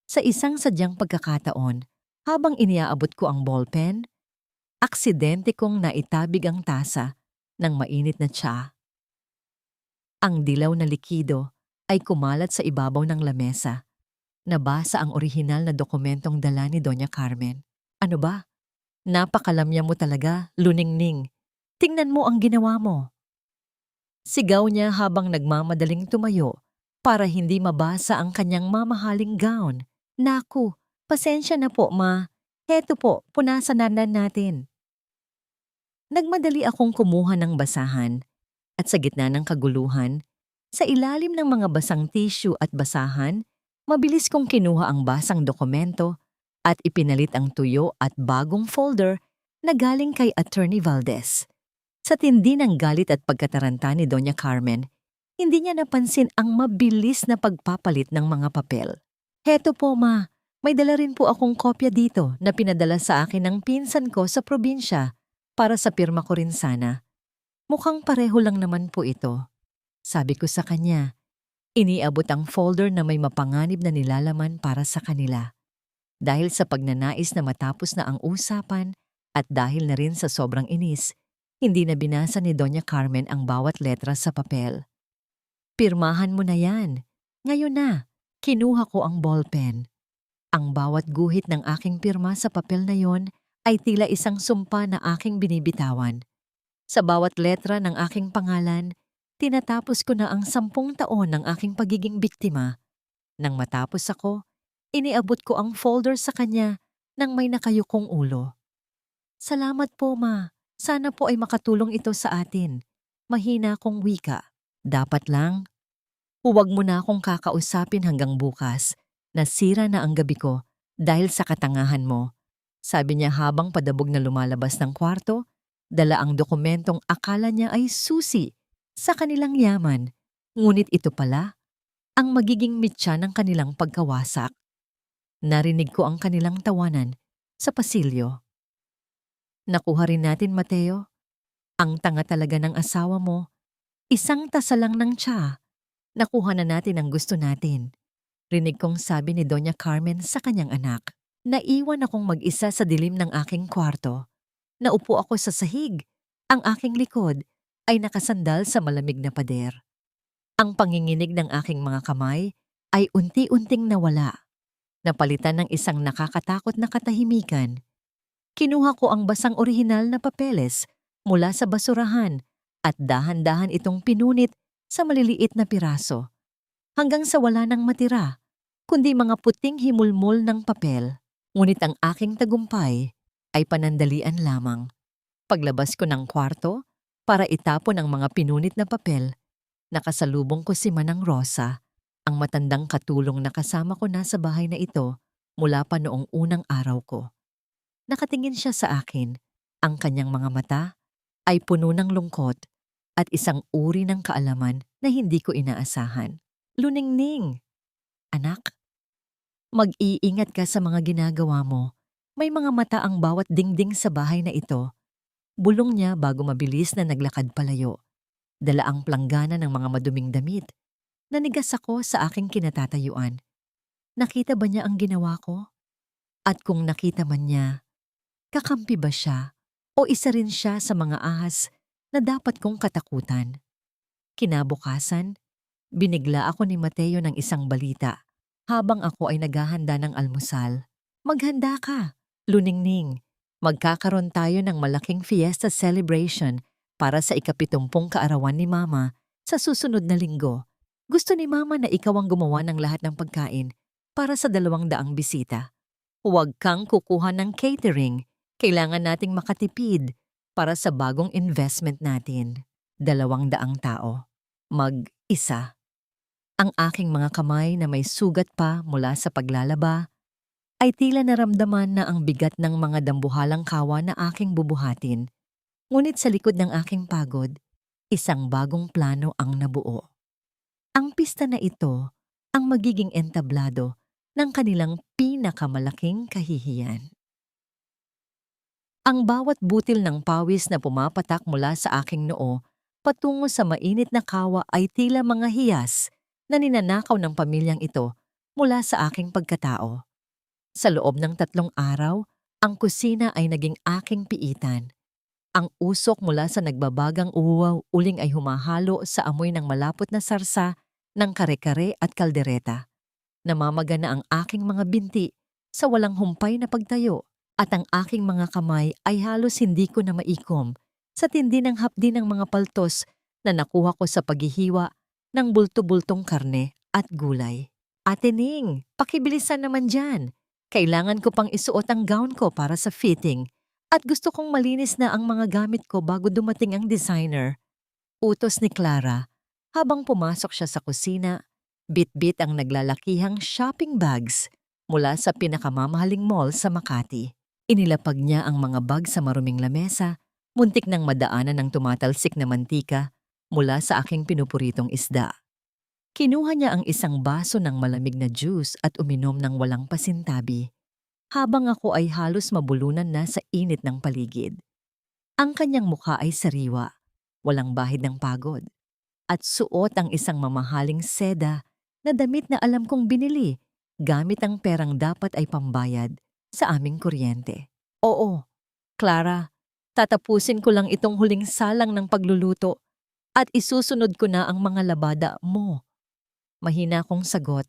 Sa isang sadyang pagkakataon, habang iniaabot ko ang ballpen, aksidente kong naitabig ang tasa ng mainit na tsaa. Ang dilaw na likido ay kumalat sa ibabaw ng lamesa. Nabasa ang orihinal na dokumentong dala ni Doña Carmen. Ano ba? Napakalamya mo talaga, luningning. Tingnan mo ang ginawa mo. Sigaw niya habang nagmamadaling tumayo para hindi mabasa ang kanyang mamahaling gown. Naku, pasensya na po ma. Heto po, punasan na natin. Nagmadali akong kumuha ng basahan at sa gitna ng kaguluhan, sa ilalim ng mga basang tissue at basahan, mabilis kong kinuha ang basang dokumento at ipinalit ang tuyo at bagong folder na galing kay Attorney Valdez. Sa tindi ng galit at pagkataranta ni Doña Carmen, hindi niya napansin ang mabilis na pagpapalit ng mga papel. Heto po ma, may dala rin po akong kopya dito na pinadala sa akin ng pinsan ko sa probinsya para sa pirma ko rin sana. Mukhang pareho lang naman po ito. Sabi ko sa kanya, iniabot ang folder na may mapanganib na nilalaman para sa kanila. Dahil sa pagnanais na matapos na ang usapan at dahil na rin sa sobrang inis, hindi na binasa ni Doña Carmen ang bawat letra sa papel. Pirmahan mo na yan. Ngayon na, kinuha ko ang ballpen. Ang bawat guhit ng aking pirma sa papel na yon ay tila isang sumpa na aking binibitawan. Sa bawat letra ng aking pangalan, tinatapos ko na ang 10 taon ng aking pagiging biktima. Nang matapos ako, iniabot ko ang folder sa kanya nang may nakayukong ulo. Salamat po ma, sana po ay makatulong ito sa atin. Mahina kong wika. Dapat lang, huwag mo na akong kakausapin hanggang bukas. Nasira na ang gabi ko dahil sa katangahan mo. Sabi niya habang padabog na lumalabas ng kwarto, dala ang dokumentong akala niya ay susi sa kanilang yaman. Ngunit ito pala, ang magiging mitya ng kanilang pagkawasak. Narinig ko ang kanilang tawanan sa pasilyo. Nakuha rin natin, Mateo. Ang tanga talaga ng asawa mo. Isang tasa lang ng tsa. Nakuha na natin ang gusto natin. Rinig kong sabi ni Doña Carmen sa kanyang anak. Naiwan akong mag-isa sa dilim ng aking kwarto. Naupo ako sa sahig. Ang aking likod ay nakasandal sa malamig na pader. Ang panginginig ng aking mga kamay ay unti-unting nawala. Napalitan ng isang nakakatakot na katahimikan. Kinuha ko ang basang orihinal na papeles mula sa basurahan at dahan-dahan itong pinunit sa maliliit na piraso. Hanggang sa wala nang matira, kundi mga puting himulmol ng papel. Ngunit ang aking tagumpay ay panandalian lamang. Paglabas ko ng kwarto para itapon ang mga pinunit na papel, nakasalubong ko si Manang Rosa, ang matandang katulong na kasama ko na sa bahay na ito mula pa noong unang araw ko. Nakatingin siya sa akin. Ang kanyang mga mata ay puno ng lungkot at isang uri ng kaalaman na hindi ko inaasahan. Luningning, anak, mag-iingat ka sa mga ginagawa mo. May mga mata ang bawat dingding sa bahay na ito. Bulong niya bago mabilis na naglakad palayo. Dala ang planggana ng mga maduming damit. Nanigas ako sa aking kinatatayuan. Nakita ba niya ang ginawa ko? At kung nakita man niya, kakampi ba siya o isa rin siya sa mga ahas na dapat kong katakutan? Kinabukasan, binigla ako ni Mateo ng isang balita habang ako ay naghahanda ng almusal. Maghanda ka, luningning. Magkakaroon tayo ng malaking fiesta celebration para sa 70 kaarawan ni Mama sa susunod na linggo. Gusto ni Mama na ikaw ang gumawa ng lahat ng pagkain para sa 200 bisita. Huwag kang kukuha ng catering. Kailangan nating makatipid para sa bagong investment natin. 200 tao. Mag-isa. Ang aking mga kamay na may sugat pa mula sa paglalaba ay tila naramdaman na ang bigat ng mga dambuhalang kawa na aking bubuhatin. Ngunit sa likod ng aking pagod, isang bagong plano ang nabuo. Ang pista na ito ang magiging entablado ng kanilang pinakamalaking kahihiyan. Ang bawat butil ng pawis na pumapatak mula sa aking noo patungo sa mainit na kawa ay tila mga hiyas na ninanakaw ng pamilyang ito mula sa aking pagkatao. Sa loob ng 3 araw, ang kusina ay naging aking piitan. Ang usok mula sa nagbabagang uwaw uling ay humahalo sa amoy ng malapot na sarsa ng kare-kare at kaldereta. Namamaga na ang aking mga binti sa walang humpay na pagtayo at ang aking mga kamay ay halos hindi ko na maikom sa tindi ng hapdi ng mga paltos na nakuha ko sa paghihiwa ng bulto-bultong karne at gulay. Ate Ning, pakibilisan naman dyan. Kailangan ko pang isuot ang gown ko para sa fitting at gusto kong malinis na ang mga gamit ko bago dumating ang designer. Utos ni Clara habang pumasok siya sa kusina, bit-bit ang naglalakihang shopping bags mula sa pinakamamahaling mall sa Makati. Inilapag niya ang mga bag sa maruming lamesa, muntik nang madaanan ng tumatalsik na mantika mula sa aking pinupuritong isda. Kinuha niya ang isang baso ng malamig na juice at uminom ng walang pasintabi, habang ako ay halos mabulunan na sa init ng paligid. Ang kanyang mukha ay sariwa, walang bahid ng pagod, at suot ang isang mamahaling seda na damit na alam kong binili gamit ang perang dapat ay pambayad sa aming kuryente. Oo, Clara, tatapusin ko lang itong huling salang ng pagluluto at isusunod ko na ang mga labada mo. Mahina kong sagot.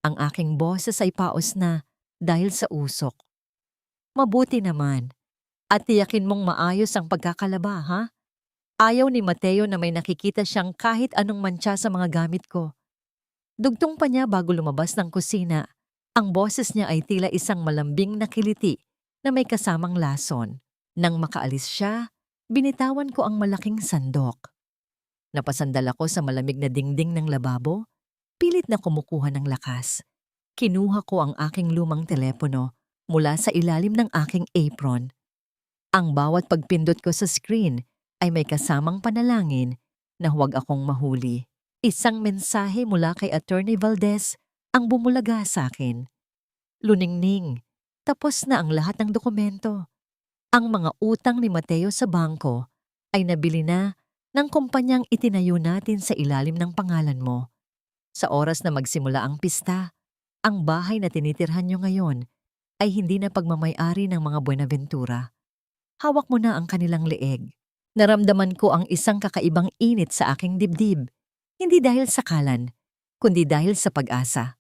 Ang aking boses ay paos na dahil sa usok. Mabuti naman. At tiyakin mong maayos ang pagkakalaba, ha? Ayaw ni Mateo na may nakikita siyang kahit anong mantsa sa mga gamit ko. Dugtong pa niya bago lumabas ng kusina. Ang boses niya ay tila isang malambing na kiliti na may kasamang lason. Nang makaalis siya, binitawan ko ang malaking sandok. Napasandal ako sa malamig na dingding ng lababo. Pilit na kumukuha ng lakas. Kinuha ko ang aking lumang telepono mula sa ilalim ng aking apron. Ang bawat pagpindot ko sa screen ay may kasamang panalangin na huwag akong mahuli. Isang mensahe mula kay Attorney Valdez ang bumulaga sa akin. Luningning, tapos na ang lahat ng dokumento. Ang mga utang ni Mateo sa bangko ay nabili na ng kumpanyang itinayo natin sa ilalim ng pangalan mo. Sa oras na magsimula ang pista, ang bahay na tinitirhan nyo ngayon ay hindi na pagmamay-ari ng mga Buenaventura. Hawak mo na ang kanilang leeg. Naramdaman ko ang isang kakaibang init sa aking dibdib, hindi dahil sa kalan, kundi dahil sa pag-asa.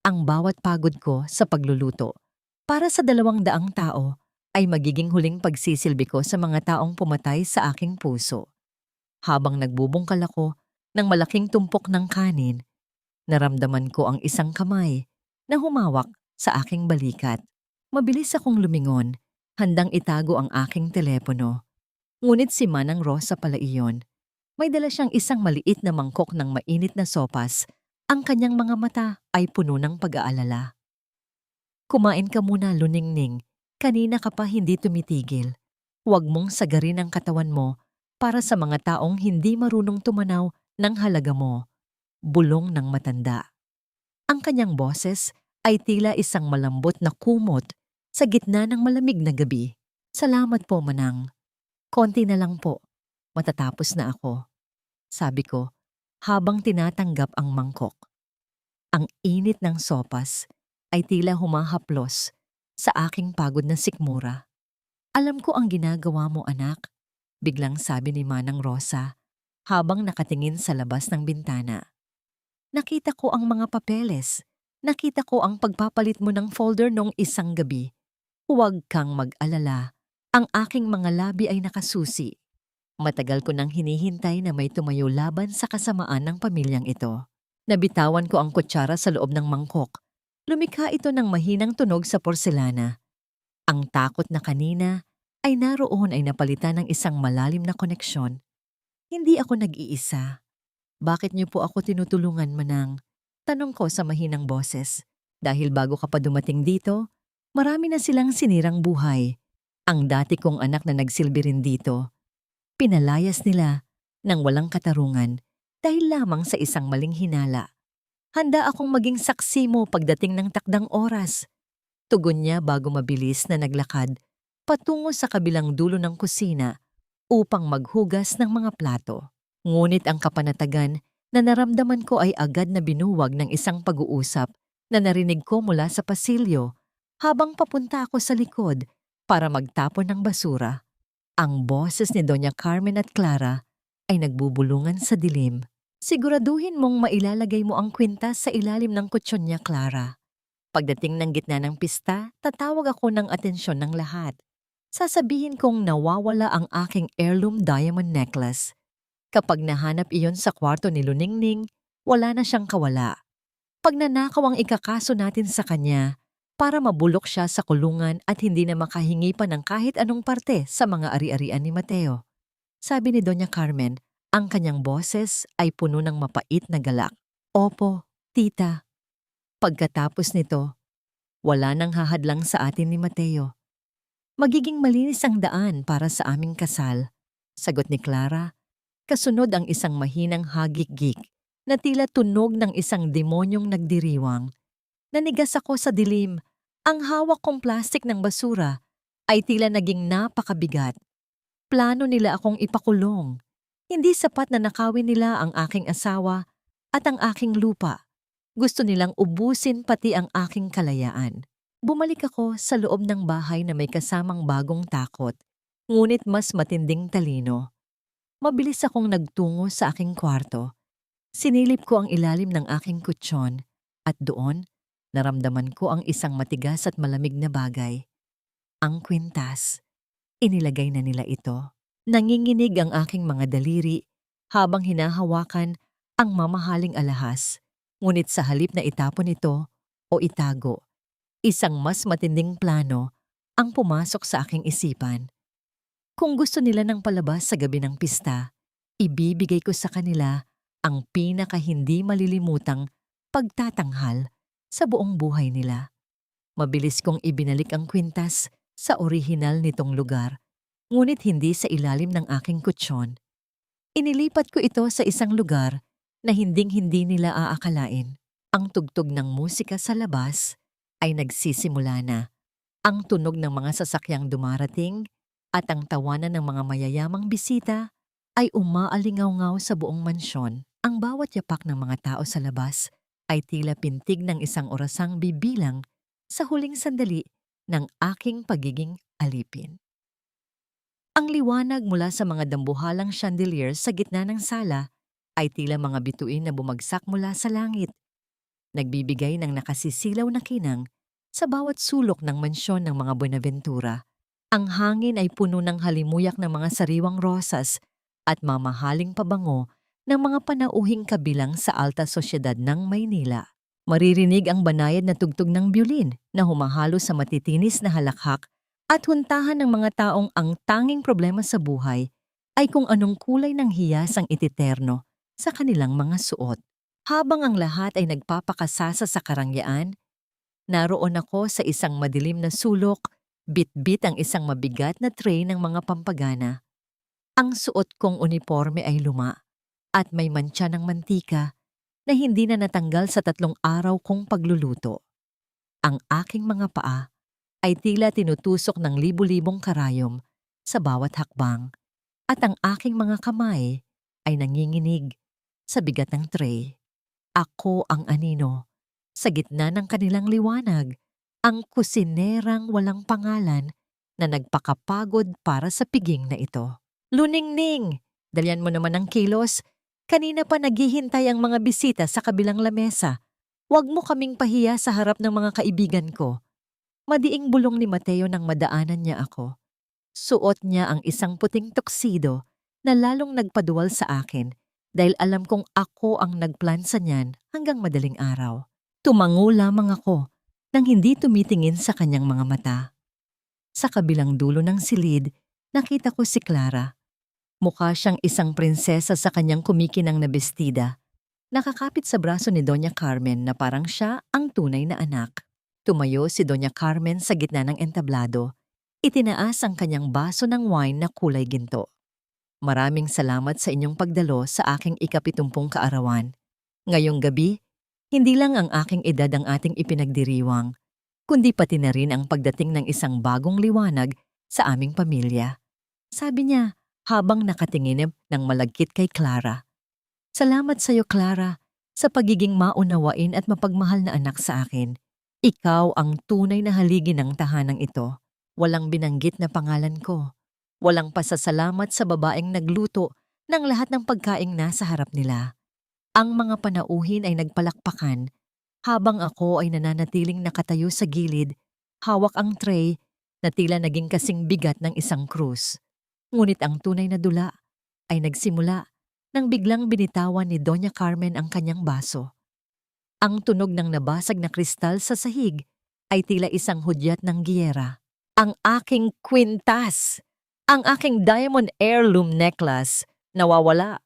Ang bawat pagod ko sa pagluluto para sa 200 tao ay magiging huling pagsisilbi ko sa mga taong pumatay sa aking puso. Habang nagbubungkal ako ng malaking tumpok ng kanin, naramdaman ko ang isang kamay na humawak sa aking balikat. Mabilis akong lumingon, handang itago ang aking telepono. Ngunit si Manang Rosa pala iyon. May dala siyang isang maliit na mangkok ng mainit na sopas. Ang kanyang mga mata ay puno ng pag-aalala. Kumain ka muna, Luningning. Kanina ka pa hindi tumitigil. Huwag mong sagarin ang katawan mo para sa mga taong hindi marunong tumanaw ng halaga mo. Bulong ng matanda. Ang kanyang boses ay tila isang malambot na kumot sa gitna ng malamig na gabi. Salamat po, Manang. Konti na lang po. Matatapos na ako. Sabi ko, habang tinatanggap ang mangkok. Ang init ng sopas ay tila humahaplos sa aking pagod na sikmura. Alam ko ang ginagawa mo, anak. Biglang sabi ni Manang Rosa habang nakatingin sa labas ng bintana. Nakita ko ang mga papeles. Nakita ko ang pagpapalit mo ng folder nung isang gabi. Huwag kang mag-alala. Ang aking mga labi ay nakasusi. Matagal ko nang hinihintay na may tumayo laban sa kasamaan ng pamilyang ito. Nabitawan ko ang kutsara sa loob ng mangkok. Lumikha ito ng mahinang tunog sa porselana. Ang takot na kanina ay naroon ay napalitan ng isang malalim na koneksyon. Hindi ako nag-iisa. Bakit niyo po ako tinutulungan, Manang? Tanong ko sa mahinang boses. Dahil bago ka pa dumating dito, marami na silang sinirang buhay. Ang dati kong anak na nagsilbi rin dito. Pinalayas nila ng walang katarungan dahil lamang sa isang maling hinala. Handa akong maging saksi mo pagdating ng takdang oras. Tugon niya bago mabilis na naglakad patungo sa kabilang dulo ng kusina upang maghugas ng mga plato. Ngunit ang kapanatagan na naramdaman ko ay agad na binuwag ng isang pag-uusap na narinig ko mula sa pasilyo habang papunta ako sa likod para magtapon ng basura. Ang boses ni Doña Carmen at Clara ay nagbubulungan sa dilim. Siguraduhin mong mailalagay mo ang kwintas sa ilalim ng kutsyon niya, Clara. Pagdating ng gitna ng pista, tatawag ako ng atensyon ng lahat. Sasabihin kong nawawala ang aking heirloom diamond necklace. Kapag nahanap iyon sa kwarto ni Luningning, wala na siyang kawala. Pag nanakaw ang ikakaso natin sa kanya, para mabulok siya sa kulungan at hindi na makahingi pa ng kahit anong parte sa mga ari-arian ni Mateo. Sabi ni Doña Carmen, ang kanyang boses ay puno ng mapait na galak. Opo, tita. Pagkatapos nito, wala nang hahadlang sa atin ni Mateo. Magiging malinis ang daan para sa aming kasal. Sagot ni Clara, kasunod ang isang mahinang hagik-gik na tila tunog ng isang demonyong nagdiriwang. Nanigas ako sa dilim. Ang hawak kong plastik ng basura ay tila naging napakabigat. Plano nila akong ipakulong. Hindi sapat na nakawin nila ang aking asawa at ang aking lupa. Gusto nilang ubusin pati ang aking kalayaan. Bumalik ako sa loob ng bahay na may kasamang bagong takot, ngunit mas matinding talino. Mabilis akong nagtungo sa aking kwarto. Sinilip ko ang ilalim ng aking kutsyon at doon, naramdaman ko ang isang matigas at malamig na bagay. Ang kwintas. Inilagay na nila ito. Nanginginig ang aking mga daliri habang hinahawakan ang mamahaling alahas. Ngunit sa halip na itapon ito o itago, isang mas matinding plano ang pumasok sa aking isipan. Kung gusto nila ng palabas sa gabi ng pista, ibibigay ko sa kanila ang pinaka-hindi malilimutang pagtatanghal sa buong buhay nila. Mabilis kong ibinalik ang kwintas sa orihinal nitong lugar, ngunit hindi sa ilalim ng aking kutsyon. Inilipat ko ito sa isang lugar na hinding-hindi nila aakalain. Ang tugtog ng musika sa labas ay nagsisimula na. Ang tunog ng mga sasakyang dumarating at ang tawanan ng mga mayayamang bisita ay umaalingaw-ngaw sa buong mansyon. Ang bawat yapak ng mga tao sa labas ay tila pintig ng isang orasang bibilang sa huling sandali ng aking pagiging alipin. Ang liwanag mula sa mga dambuhalang chandeliers sa gitna ng sala ay tila mga bituin na bumagsak mula sa langit. Nagbibigay ng nakasisilaw na kinang sa bawat sulok ng mansyon ng mga Buenaventura. Ang hangin ay puno ng halimuyak ng mga sariwang rosas at mamahaling pabango ng mga panauhing kabilang sa alta sosyedad ng Maynila. Maririnig ang banayad na tugtog ng biolin na humahalo sa matitinis na halakhak at huntahan ng mga taong ang tanging problema sa buhay ay kung anong kulay ng hiyas ang ititerno sa kanilang mga suot. Habang ang lahat ay nagpapakasasa sa karangyaan, naroon ako sa isang madilim na sulok, bit-bit ang isang mabigat na tray ng mga pampagana. Ang suot kong uniforme ay luma at may mantsa ng mantika na hindi na natanggal sa 3 araw kong pagluluto. Ang aking mga paa ay tila tinutusok ng libu-libong karayom sa bawat hakbang at ang aking mga kamay ay nanginginig sa bigat ng tray. Ako ang anino. Sa gitna ng kanilang liwanag, ang kusinerang walang pangalan na nagpakapagod para sa piging na ito. Luningning! Dalyan mo naman ang kilos. Kanina pa naghihintay ang mga bisita sa kabilang lamesa. Huwag mo kaming pahiya sa harap ng mga kaibigan ko. Madiing bulong ni Mateo nang madaanan niya ako. Suot niya ang isang puting tuxedo na lalong nagpaduwal sa akin dahil alam kong ako ang nagplansa niyan hanggang madaling araw. Tumango lamang ako nang hindi tumitingin sa kanyang mga mata. Sa kabilang dulo ng silid, nakita ko si Clara. Mukha siyang isang prinsesa sa kanyang kumikinang na bestida. Nakakapit sa braso ni Doña Carmen na parang siya ang tunay na anak. Tumayo si Doña Carmen sa gitna ng entablado. Itinaas ang kanyang baso ng wine na kulay ginto. Maraming salamat sa inyong pagdalo sa aking ika-70 kaarawan. Ngayong gabi, hindi lang ang aking edad ang ating ipinagdiriwang, kundi pati na rin ang pagdating ng isang bagong liwanag sa aming pamilya. Sabi niya habang nakatingin ng malagkit kay Clara. Salamat sa iyo, Clara, sa pagiging maunawain at mapagmahal na anak sa akin. Ikaw ang tunay na haligi ng tahanang ito. Walang binanggit na pangalan ko. Walang pasasalamat sa babaeng nagluto ng lahat ng pagkaing nasa harap nila. Ang mga panauhin ay nagpalakpakan habang ako ay nananatiling nakatayo sa gilid, hawak ang tray na tila naging kasing bigat ng isang krus. Ngunit ang tunay na dula ay nagsimula nang biglang binitawan ni Doña Carmen ang kanyang baso. Ang tunog ng nabasag na kristal sa sahig ay tila isang hudyat ng giyera. Ang aking kwintas! Ang aking diamond heirloom necklace! Nawawala!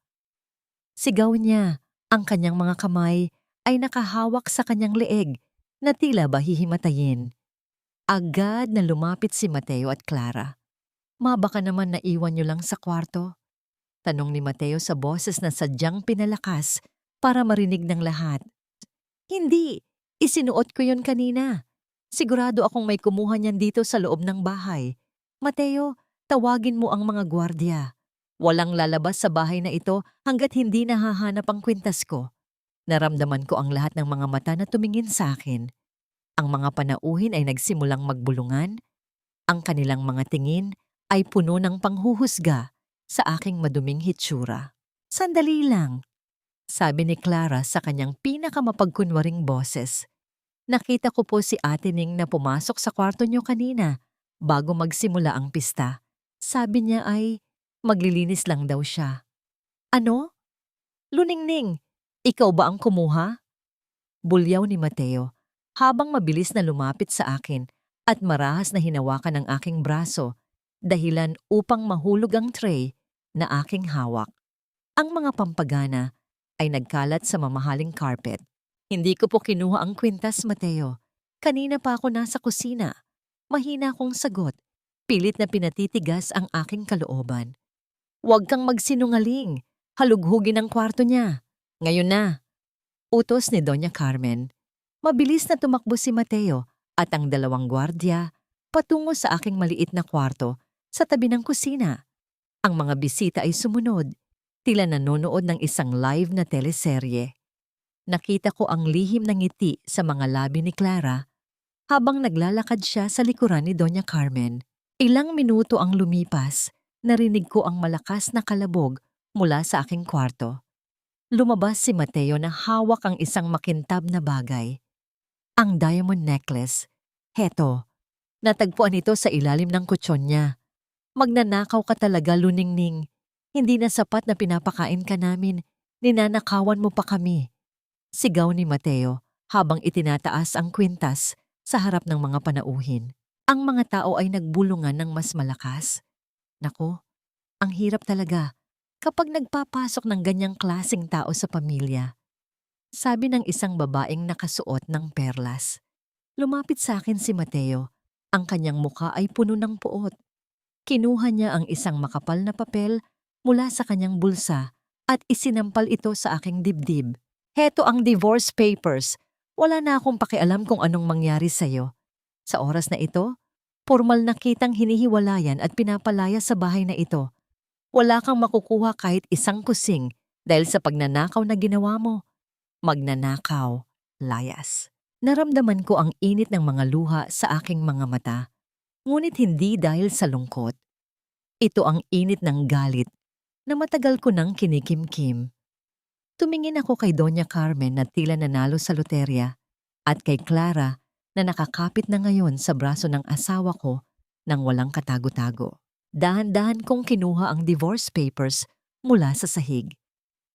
Sigaw niya. Ang kanyang mga kamay ay nakahawak sa kanyang leeg na tila ba hihimatayin. Agad na lumapit si Mateo at Clara. Baka naman naiwan niyo lang sa kwarto? Tanong ni Mateo sa boses na sadyang pinalakas para marinig ng lahat. Hindi, isinuot ko yun kanina. Sigurado akong may kumuha niyan dito sa loob ng bahay. Mateo, tawagin mo ang mga gwardya. Walang lalabas sa bahay na ito hanggat hindi nahahanap ang kwintas ko. Naramdaman ko ang lahat ng mga mata na tumingin sa akin. Ang mga panauhin ay nagsimulang magbulungan. Ang kanilang mga tingin ay puno ng panghuhusga sa aking maduming hitsura. Sandali lang, sabi ni Clara sa kanyang pinakamapagkunwaring boses. Nakita ko po si Ate Ning na pumasok sa kwarto niyo kanina bago magsimula ang pista. Sabi niya ay maglilinis lang daw siya. Ano? Luningning, ikaw ba ang kumuha? Bulyaw ni Mateo habang mabilis na lumapit sa akin at marahas na hinawakan ang aking braso dahilan upang mahulog ang tray na aking hawak. Ang mga pampagana ay nagkalat sa mamahaling carpet. Hindi ko po kinuha ang kwintas, Mateo. Kanina pa ako nasa kusina. Mahina kong sagot. Pilit na pinatitigas ang aking kalooban. Huwag kang magsinungaling. Halughugin ang kwarto niya. Ngayon na. Utos ni Doña Carmen. Mabilis na tumakbo si Mateo at ang dalawang gwardya patungo sa aking maliit na kwarto sa tabi ng kusina. Ang mga bisita ay sumunod, tila nanonood ng isang live na teleserye. Nakita ko ang lihim ng ngiti sa mga labi ni Clara habang naglalakad siya sa likuran ni Doña Carmen. Ilang minuto ang lumipas, narinig ko ang malakas na kalabog mula sa aking kwarto. Lumabas si Mateo na hawak ang isang makintab na bagay. Ang diamond necklace. Heto, natagpuan ito sa ilalim ng kutsyon niya. Magnanakaw ka talaga, Luningning. Hindi na sapat na pinapakain ka namin, ninanakawan mo pa kami. Sigaw ni Mateo habang itinataas ang kwintas sa harap ng mga panauhin. Ang mga tao ay nagbulungan ng mas malakas. Nako, ang hirap talaga kapag nagpapasok ng ganyang klaseng tao sa pamilya. Sabi ng isang babaeng nakasuot ng perlas. Lumapit sa akin si Mateo. Ang kanyang muka ay puno ng puot. Kinuha niya ang isang makapal na papel mula sa kanyang bulsa at isinampal ito sa aking dibdib. Heto ang divorce papers. Wala na akong pakialam kung anong mangyari sa'yo. Sa oras na ito, formal na kitang hinihiwalayan at pinapalaya sa bahay na ito. Wala kang makukuha kahit isang kusing dahil sa pagnanakaw na ginawa mo. Magnanakaw, layas. Naramdaman ko ang init ng mga luha sa aking mga mata. Ngunit hindi dahil sa lungkot. Ito ang init ng galit na matagal ko nang kinikimkim. Tumingin ako kay Doña Carmen na tila nanalo sa loterya at kay Clara na nakakapit na ngayon sa braso ng asawa ko nang walang katago-tago. Dahan-dahan kong kinuha ang divorce papers mula sa sahig.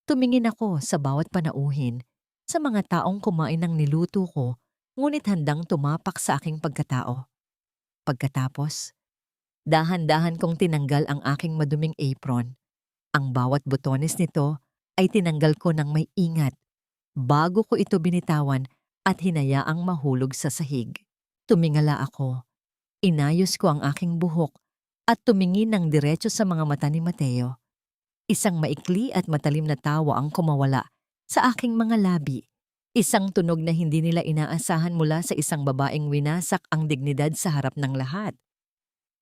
Tumingin ako sa bawat panauhin, sa mga taong kumain ng niluto ko, ngunit handang tumapak sa aking pagkatao. Pagkatapos, dahan-dahan kong tinanggal ang aking maduming apron. Ang bawat botones nito ay tinanggal ko ng may ingat bago ko ito binitawan at hinayaang mahulog sa sahig. Tumingala ako. Inayos ko ang aking buhok at tumingin ng diretso sa mga mata ni Mateo. Isang maikli at matalim na tawa ang kumawala sa aking mga labi. Isang tunog na hindi nila inaasahan mula sa isang babaeng winasak ang dignidad sa harap ng lahat.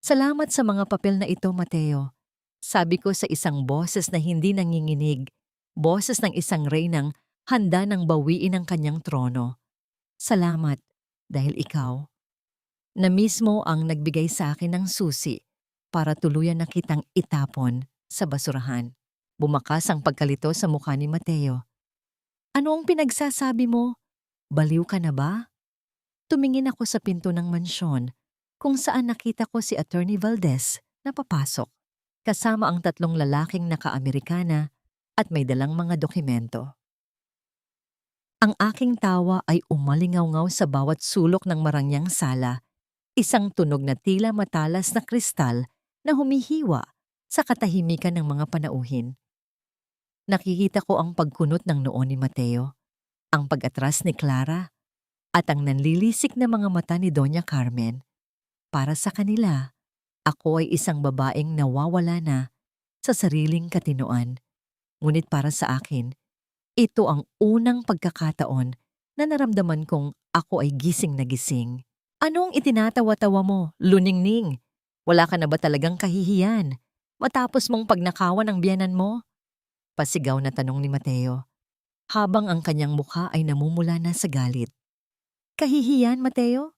Salamat sa mga papel na ito, Mateo. Sabi ko sa isang boses na hindi nanginginig, boses ng isang reynang handa ng bawiin ang kanyang trono. Salamat dahil ikaw na mismo ang nagbigay sa akin ng susi para tuluyan na kitang itapon sa basurahan. Bumakas ang pagkalito sa mukha ni Mateo. Ano ang pinagsasabi mo? Baliw ka na ba? Tumingin ako sa pinto ng mansyon kung saan nakita ko si Attorney Valdez na papasok, kasama ang tatlong lalaking naka-Amerikana at may dalang mga dokumento. Ang aking tawa ay umalingaw-ngaw sa bawat sulok ng marangyang sala, isang tunog na tila matalas na kristal na humihiwa sa katahimikan ng mga panauhin. Nakikita ko ang pagkunot ng noo ni Mateo, ang pag-atras ni Clara, at ang nanlilisik na mga mata ni Doña Carmen. Para sa kanila, ako ay isang babaeng nawawala na sa sariling katinoan. Ngunit para sa akin, ito ang unang pagkakataon na naramdaman kong ako ay gising na gising. Anong itinatawa-tawa mo, luningning? Wala ka na ba talagang kahihiyan matapos mong pagnakawan ang biyenan mo? Pasigaw na tanong ni Mateo, habang ang kanyang mukha ay namumula na sa galit. Kahihiyan, Mateo?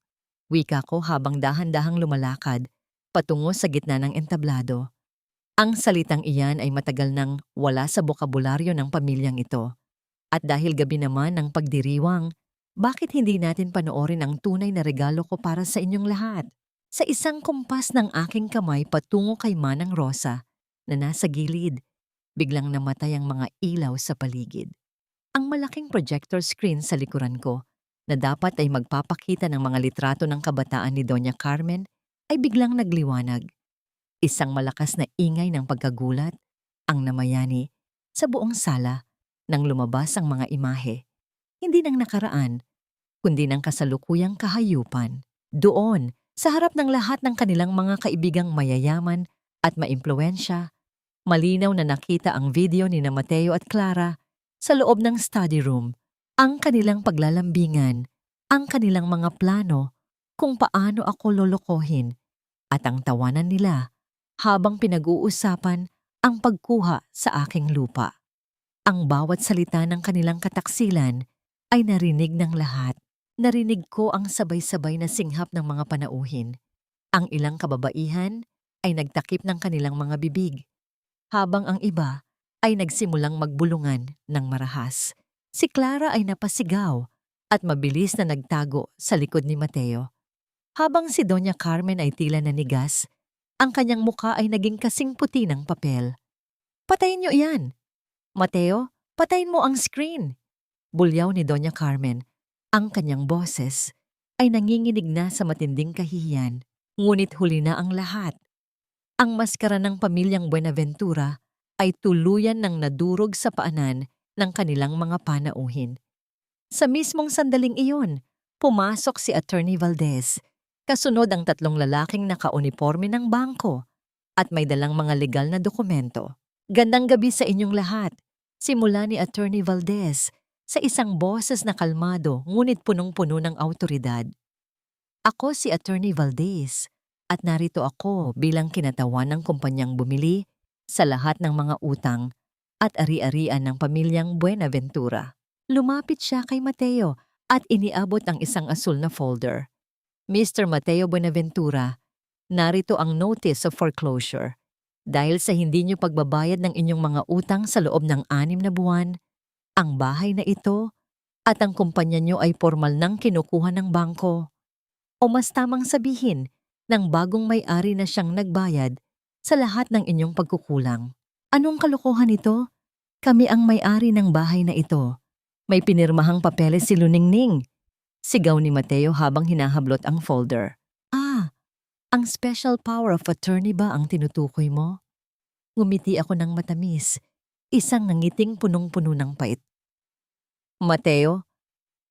Wika ko habang dahan-dahang lumalakad patungo sa gitna ng entablado. Ang salitang iyan ay matagal nang wala sa bokabularyo ng pamilyang ito. At dahil gabi naman ng pagdiriwang, bakit hindi natin panoorin ang tunay na regalo ko para sa inyong lahat? Sa isang kumpas ng aking kamay patungo kay Manang Rosa na nasa gilid, biglang namatay ang mga ilaw sa paligid. Ang malaking projector screen sa likuran ko, na dapat ay magpapakita ng mga litrato ng kabataan ni Doña Carmen, ay biglang nagliwanag. Isang malakas na ingay ng pagkagulat ang namayani sa buong sala nang lumabas ang mga imahe, hindi ng nakaraan, kundi ng kasalukuyang kahayupan. Doon, sa harap ng lahat ng kanilang mga kaibigang mayayaman at maimpluwensya, malinaw na nakita ang video ni na Mateo at Clara sa loob ng study room, ang kanilang paglalambingan, ang kanilang mga plano kung paano ako lolokohin, at ang tawanan nila habang pinag-uusapan ang pagkuha sa aking lupa. Ang bawat salita ng kanilang kataksilan ay narinig ng lahat. Narinig ko ang sabay-sabay na singhap ng mga panauhin. Ang ilang kababaihan ay nagtakip ng kanilang mga bibig, habang ang iba ay nagsimulang magbulungan ng marahas. Si Clara ay napasigaw at mabilis na nagtago sa likod ni Mateo. Habang si Doña Carmen ay tila nanigas, ang kanyang muka ay naging kasing puti ng papel. Patayin niyo iyan! Mateo, patayin mo ang screen! Bulyaw ni Doña Carmen. Ang kanyang boses ay nanginginig na sa matinding kahihiyan, ngunit huli na ang lahat. Ang maskara ng pamilyang Buenaventura ay tuluyan ng nadurog sa paanan ng kanilang mga panauhin. Sa mismong sandaling iyon, pumasok si Attorney Valdez, kasunod ang tatlong lalaking nakauniporme ng bangko at may dalang mga legal na dokumento. Gandang gabi sa inyong lahat, simula ni Attorney Valdez sa isang boses na kalmado ngunit punong-puno ng awtoridad. Ako si Attorney Valdez at narito ako bilang kinatawan ng kumpanyang bumili sa lahat ng mga utang at ari-arian ng pamilyang Buenaventura. Lumapit siya kay Mateo at iniabot ang isang asul na folder. Mr. Mateo Buenaventura, narito ang notice of foreclosure. Dahil sa hindi niyo pagbabayad ng inyong mga utang sa loob ng 6 na buwan, ang bahay na ito at ang kumpanya niyo ay formal nang kinukuha ng bangko. O mas tamang sabihin ng bagong may-ari na siyang nagbayad sa lahat ng inyong pagkukulang. Anong kalokohan ito? Kami ang may-ari ng bahay na ito. May pinirmahang papeles si Luningning. Sigaw ni Mateo habang hinahablot ang folder. Ang special power of attorney ba ang tinutukoy mo? Ngumiti ako ng matamis, isang nangiting punong-puno ng pait. Mateo,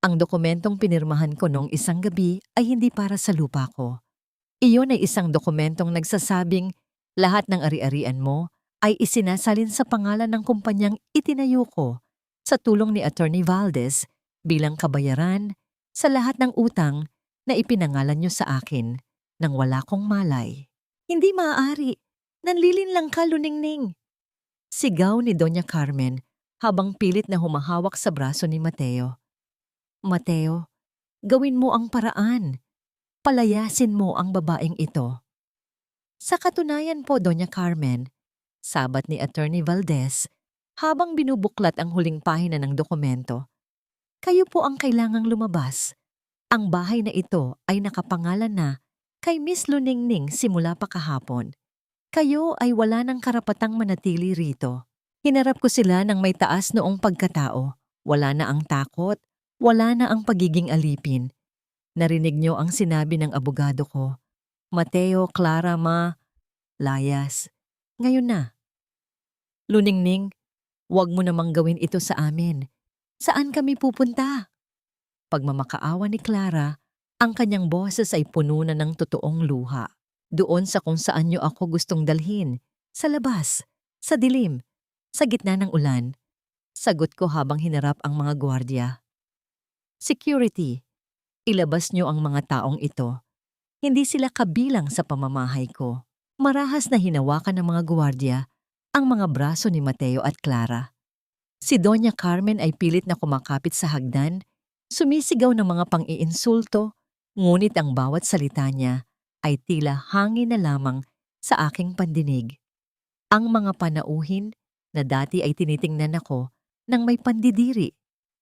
ang dokumentong pinirmahan ko noong isang gabi ay hindi para sa lupa ko. Iyon ay isang dokumentong nagsasabing lahat ng ari-arian mo ay isinasalin sa pangalan ng kumpanyang itinayo ko sa tulong ni Attorney Valdez bilang kabayaran sa lahat ng utang na ipinangalan niyo sa akin nang wala kong malay. Hindi maaari. Nanlilin lang ka, Luningning. Sigaw ni Doña Carmen habang pilit na humahawak sa braso ni Mateo. Mateo, gawin mo ang paraan. Palayasin mo ang babaeng ito. Sa katunayan po, Doña Carmen, sabat ni Attorney Valdez habang binubuklat ang huling pahina ng dokumento. Kayo po ang kailangang lumabas. Ang bahay na ito ay nakapangalan na kay Miss Luningning simula pa kahapon. Kayo ay wala ng karapatang manatili rito. Hinarap ko sila ng may taas noong pagkatao. Wala na ang takot, wala na ang pagiging alipin. Narinig niyo ang sinabi ng abogado ko. Mateo, Clara, layas. Ngayon na. Luningning, huwag mo namang gawin ito sa amin. Saan kami pupunta? Pagmamakaawa ni Clara, ang kanyang boses ay puno na ng totoong luha. Doon sa kung saan niyo ako gustong dalhin. Sa labas, sa dilim, sa gitna ng ulan. Sagot ko habang hinarap ang mga gwardiya. Security, ilabas niyo ang mga taong ito. Hindi sila kabilang sa pamamahay ko. Marahas na hinawakan ng mga gwardiya ang mga braso ni Mateo at Clara. Si Doña Carmen ay pilit na kumakapit sa hagdan, sumisigaw ng mga pang-iinsulto, ngunit ang bawat salita niya ay tila hangin na lamang sa aking pandinig. Ang mga panauhin na dati ay tinitingnan ako ng may pandidiri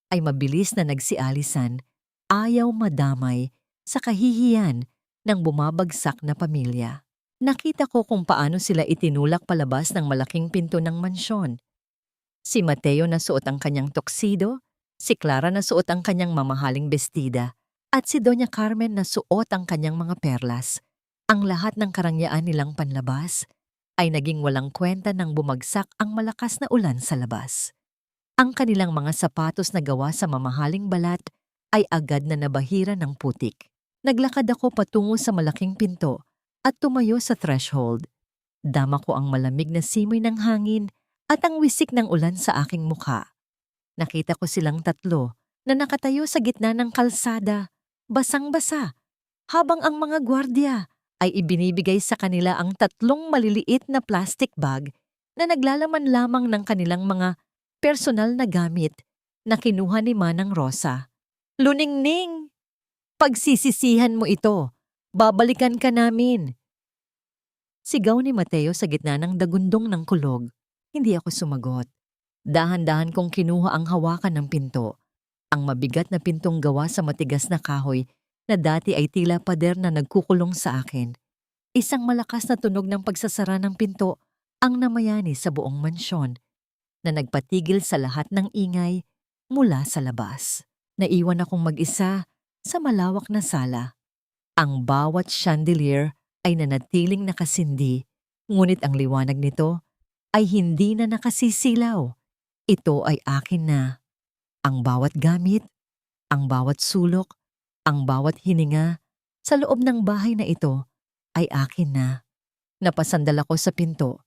ay mabilis na nagsialisan, ayaw madamay sa kahihiyan ng bumabagsak na pamilya. Nakita ko kung paano sila itinulak palabas ng malaking pinto ng mansyon. Si Mateo na suot ang kanyang tuxedo, si Clara na suot ang kanyang mamahaling bestida, at si Doña Carmen na suot ang kanyang mga perlas. Ang lahat ng karangyaan nilang panlabas ay naging walang kwenta nang bumagsak ang malakas na ulan sa labas. Ang kanilang mga sapatos na gawa sa mamahaling balat ay agad na nabahira ng putik. Naglakad ako patungo sa malaking pinto at tumayo sa threshold. Dama ko ang malamig na simoy ng hangin at ang wisik ng ulan sa aking mukha. Nakita ko silang tatlo na nakatayo sa gitna ng kalsada, basang-basa, habang ang mga gwardiya ay ibinibigay sa kanila ang 3 maliliit na plastic bag na naglalaman lamang ng kanilang mga personal na gamit na kinuha ni Manang Rosa. Luningning! Pagsisisihan mo ito. Babalikan ka namin. Sigaw ni Mateo sa gitna ng dagundong ng kulog. Hindi ako sumagot. Dahan-dahan kong kinuha ang hawakan ng pinto. Ang mabigat na pintong gawa sa matigas na kahoy na dati ay tila pader na nagkukulong sa akin. Isang malakas na tunog ng pagsasara ng pinto ang namayani sa buong mansyon na nagpatigil sa lahat ng ingay mula sa labas. Naiwan akong mag-isa sa malawak na sala. Ang bawat chandelier ay nanatiling nakasindi, ngunit ang liwanag nito ay hindi na nakasisilaw. Ito ay akin na. Ang bawat gamit, ang bawat sulok, ang bawat hininga sa loob ng bahay na ito ay akin na. Napasandal ako sa pinto,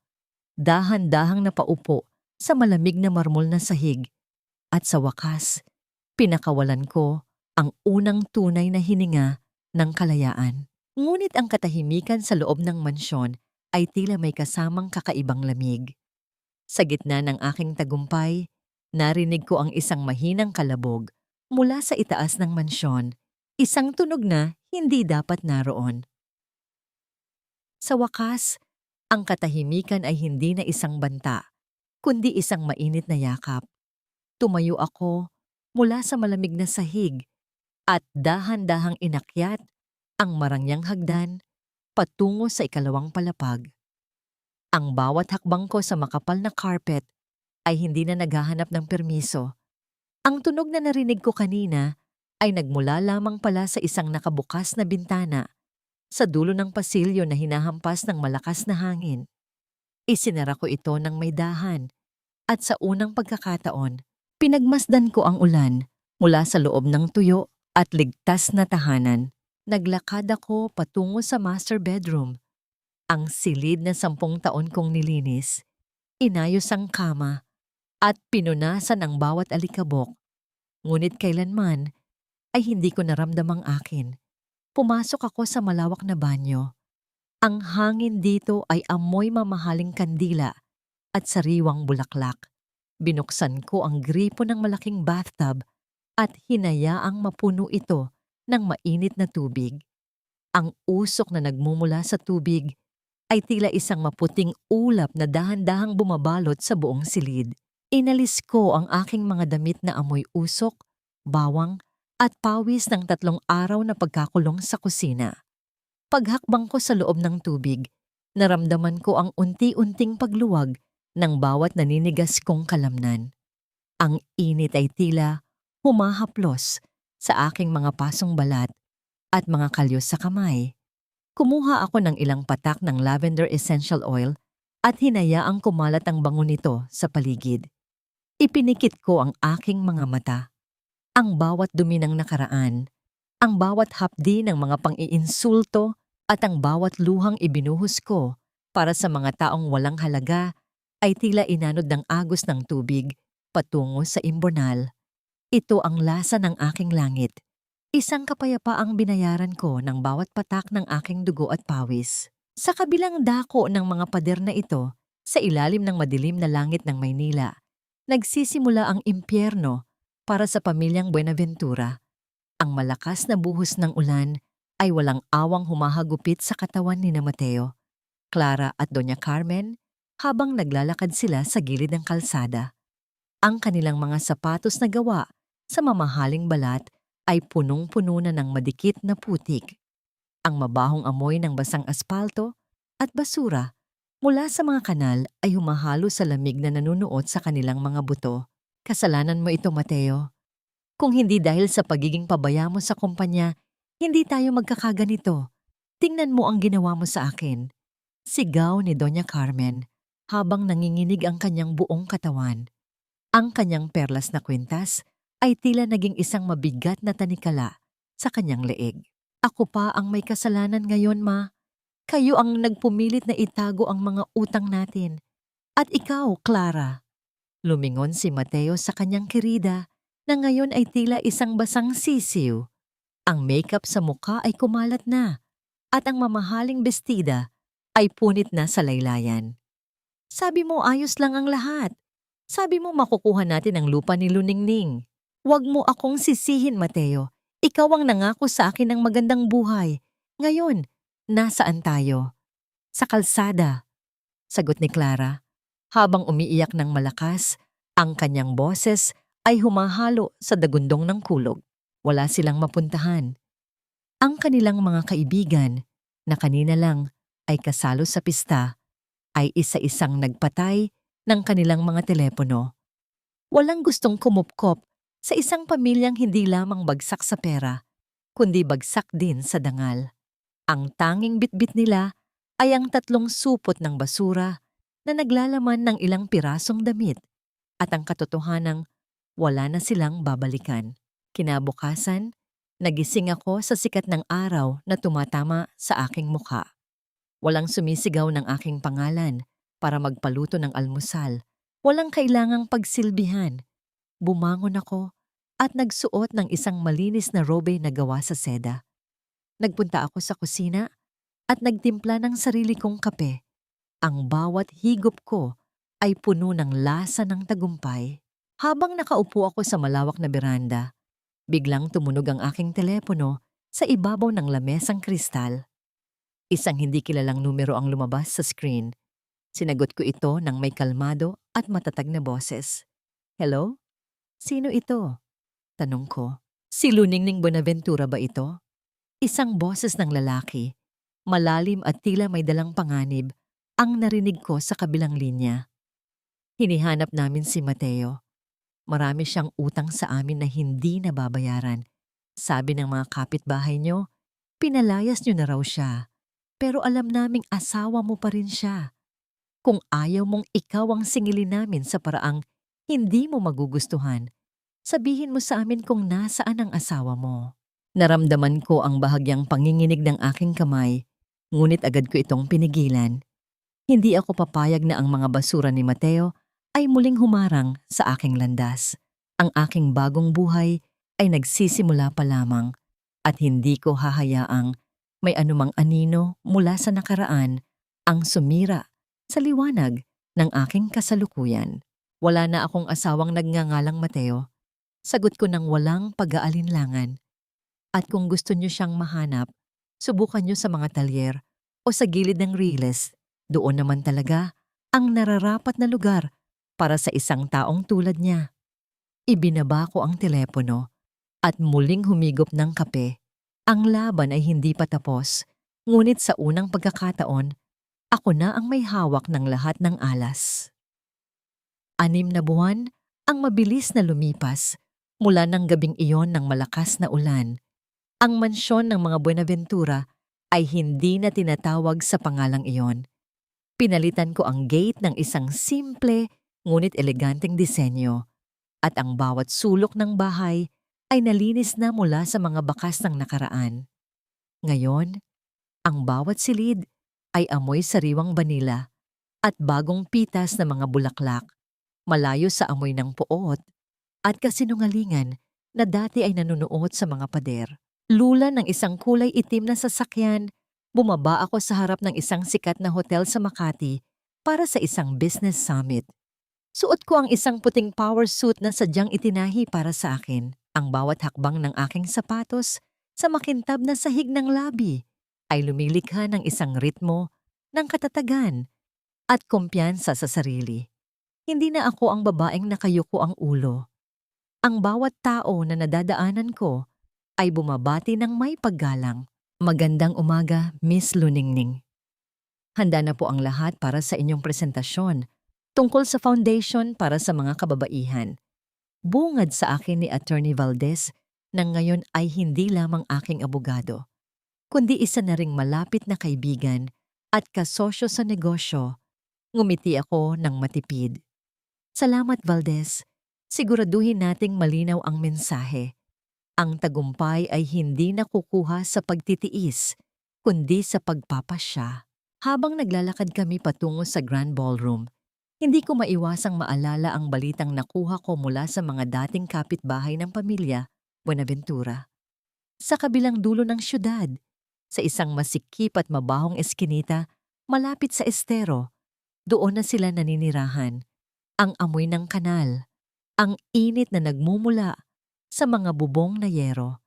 dahan-dahang napaupo sa malamig na marmol na sahig, at sa wakas, pinakawalan ko ang unang tunay na hininga ng kalayaan. Ngunit ang katahimikan sa loob ng mansyon ay tila may kasamang kakaibang lamig. Sa gitna ng aking tagumpay, narinig ko ang isang mahinang kalabog mula sa itaas ng mansyon, isang tunog na hindi dapat naroon. Sa wakas, ang katahimikan ay hindi na isang banta, kundi isang mainit na yakap. Tumayo ako mula sa malamig na sahig at dahan-dahang inakyat ang marangyang hagdan patungo sa ikalawang palapag. Ang bawat hakbang ko sa makapal na carpet ay hindi na naghahanap ng permiso. Ang tunog na narinig ko kanina ay nagmula lamang pala sa isang nakabukas na bintana sa dulo ng pasilyo na hinahampas ng malakas na hangin. Isinara ko ito ng may dahan at sa unang pagkakataon, pinagmasdan ko ang ulan mula sa loob ng tuyo at ligtas na tahanan. Naglakad ako patungo sa master bedroom. Ang silid na 10 taon kong nilinis, inayos ang kama at pinunasan ang bawat alikabok. Ngunit kailanman ay hindi ko naramdam ang akin. Pumasok ako sa malawak na banyo. Ang hangin dito ay amoy mamahaling kandila at sariwang bulaklak. Binuksan ko ang gripo ng malaking bathtub at hinayaang mapuno ito ng mainit na tubig. Ang usok na nagmumula sa tubig ay tila isang maputing ulap na dahan-dahang bumabalot sa buong silid. Inalis ko ang aking mga damit na amoy usok bawang, at pawis ng 3 araw na pagkakulong sa kusina. Paghakbang ko sa loob ng tubig, naramdaman ko ang unti-unting pagluwag ng bawat naninigas kong kalamnan. Ang init ay tila humahaplos sa aking mga pasong balat at mga kalyos sa kamay. Kumuha ako ng ilang patak ng lavender essential oil at hinayaang kumalat ang bango nito sa paligid. Ipinikit ko ang aking mga mata. Ang bawat dumi ng nakaraan, ang bawat hapdi ng mga pang-iinsulto at ang bawat luhang ibinuhos ko para sa mga taong walang halaga ay tila inanod ng agos ng tubig patungo sa imbonal. Ito ang lasa ng aking langit. Isang kapayapaang binayaran ko ng bawat patak ng aking dugo at pawis. Sa kabilang dako ng mga pader na ito, sa ilalim ng madilim na langit ng Maynila, nagsisimula ang impyerno para sa pamilyang Buenaventura. Ang malakas na buhos ng ulan ay walang awang humahagupit sa katawan ni Mateo, Clara at Doña Carmen habang naglalakad sila sa gilid ng kalsada. Ang kanilang mga sapatos na gawa sa mamahaling balat ay punong-puno na ng madikit na putik. Ang mabahong amoy ng basang aspalto at basura mula sa mga kanal ay humahalo sa lamig na nanunuot sa kanilang mga buto. Kasalanan mo ito, Mateo. Kung hindi dahil sa pagiging pabaya mo sa kumpanya, hindi tayo magkakaganito. Tingnan mo ang ginawa mo sa akin. Sigaw ni Doña Carmen habang nanginginig ang kanyang buong katawan. Ang kanyang perlas na kwintas ay tila naging isang mabigat na tanikala sa kanyang leeg. Ako pa ang may kasalanan ngayon, Ma. Kayo ang nagpumilit na itago ang mga utang natin. At ikaw, Clara. Lumingon si Mateo sa kanyang kirida na ngayon ay tila isang basang sisiw. Ang makeup sa mukha ay kumalat na at ang mamahaling bestida ay punit na sa laylayan. Sabi mo ayos lang ang lahat. Sabi mo makukuha natin ang lupa ni Luningning. Huwag mo akong sisihin, Mateo. Ikaw ang nangako sa akin ng magandang buhay. Ngayon, nasaan tayo? Sa kalsada, sagot ni Clara. Habang umiiyak ng malakas, ang kanyang boses ay humahalo sa dagundong ng kulog. Wala silang mapuntahan. Ang kanilang mga kaibigan, na kanina lang ay kasalo sa pista, ay isa-isang nagpatay ng kanilang mga telepono. Walang gustong kumupkop sa isang pamilyang hindi lamang bagsak sa pera, kundi bagsak din sa dangal. Ang tanging bitbit nila ay ang 3 supot ng basura na naglalaman ng ilang pirasong damit at ang katotohanang wala na silang babalikan. Kinabukasan, nagising ako sa sikat ng araw na tumatama sa aking mukha. Walang sumisigaw ng aking pangalan para magpaluto ng almusal. Walang kailangang pagsilbihan. Bumangon ako at nagsuot ng isang malinis na robe na gawa sa seda. Nagpunta ako sa kusina at nagtimpla ng sarili kong kape. Ang bawat higop ko ay puno ng lasa ng tagumpay. Habang nakaupo ako sa malawak na beranda, biglang tumunog ang aking telepono sa ibabaw ng lamesang kristal. Isang hindi kilalang numero ang lumabas sa screen. Sinagot ko ito ng may kalmado at matatag na boses. Hello? Sino ito? Tanong ko. Si Luningning Buenaventura ba ito? Isang boses ng lalaki, malalim at tila may dalang panganib, ang narinig ko sa kabilang linya. Hinihanap namin si Mateo. Marami siyang utang sa amin na hindi nababayaran. Sabi ng mga kapitbahay niyo, pinalayas niyo na raw siya. Pero alam naming asawa mo pa rin siya. Kung ayaw mong ikaw ang singilin namin sa paraang hindi mo magugustuhan, sabihin mo sa amin kung nasaan ang asawa mo. Naramdaman ko ang bahagyang panginginig ng aking kamay, ngunit agad ko itong pinigilan. Hindi ako papayag na ang mga basura ni Mateo ay muling humarang sa aking landas. Ang aking bagong buhay ay nagsisimula pa lamang at hindi ko hahayaang may anumang anino mula sa nakaraan ang sumira sa liwanag ng aking kasalukuyan. Wala na akong asawang nagngangalang Mateo. Sagot ko ng walang pag-aalinlangan. At kung gusto niyo siyang mahanap, subukan niyo sa mga talyer o sa gilid ng riles. Doon naman talaga ang nararapat na lugar para sa isang taong tulad niya. Ibinaba ko ang telepono at muling humigop ng kape. Ang laban ay hindi pa tapos, ngunit sa unang pagkakataon, ako na ang may hawak ng lahat ng alas. 6 na buwan ang mabilis na lumipas mula ng gabing iyon ng malakas na ulan. Ang mansyon ng mga Buenaventura ay hindi na tinatawag sa pangalang iyon. Pinalitan ko ang gate ng isang simple ngunit eleganteng disenyo at ang bawat sulok ng bahay ay nalinis na mula sa mga bakas ng nakaraan. Ngayon, ang bawat silid ay amoy sariwang banila at bagong pitas na mga bulaklak, malayo sa amoy ng puot at kasinungalingan na dati ay nanunuot sa mga pader. Lula ng isang kulay itim na sasakyan, bumaba ako sa harap ng isang sikat na hotel sa Makati para sa isang business summit. Suot ko ang isang puting power suit na sadyang itinahi para sa akin. Ang bawat hakbang ng aking sapatos sa makintab na sahig ng labi ay lumilikha ng isang ritmo ng katatagan at kumpiyansa sa sarili. Hindi na ako ang babaeng nakayuko ang ulo. Ang bawat tao na nadadaanan ko ay bumabati ng may paggalang. Magandang umaga, Miss Luningning. Handa na po ang lahat para sa inyong presentasyon tungkol sa foundation para sa mga kababaihan. Bungad sa akin ni Attorney Valdez na ngayon ay hindi lamang aking abogado, kundi isa na ring malapit na kaibigan at kasosyo sa negosyo. Ngumiti ako ng matipid. Salamat, Valdez. Siguraduhin nating malinaw ang mensahe. Ang tagumpay ay hindi nakukuha sa pagtitiis, kundi sa pagpapasya. Habang naglalakad kami patungo sa Grand Ballroom, hindi ko maiwasang maalala ang balitang nakuha ko mula sa mga dating kapitbahay ng pamilya Buenaventura. Sa kabilang dulo ng syudad, sa isang masikip at mabahong eskinita, malapit sa estero, doon na sila naninirahan. Ang amoy ng kanal, ang init na nagmumula sa mga bubong na yero,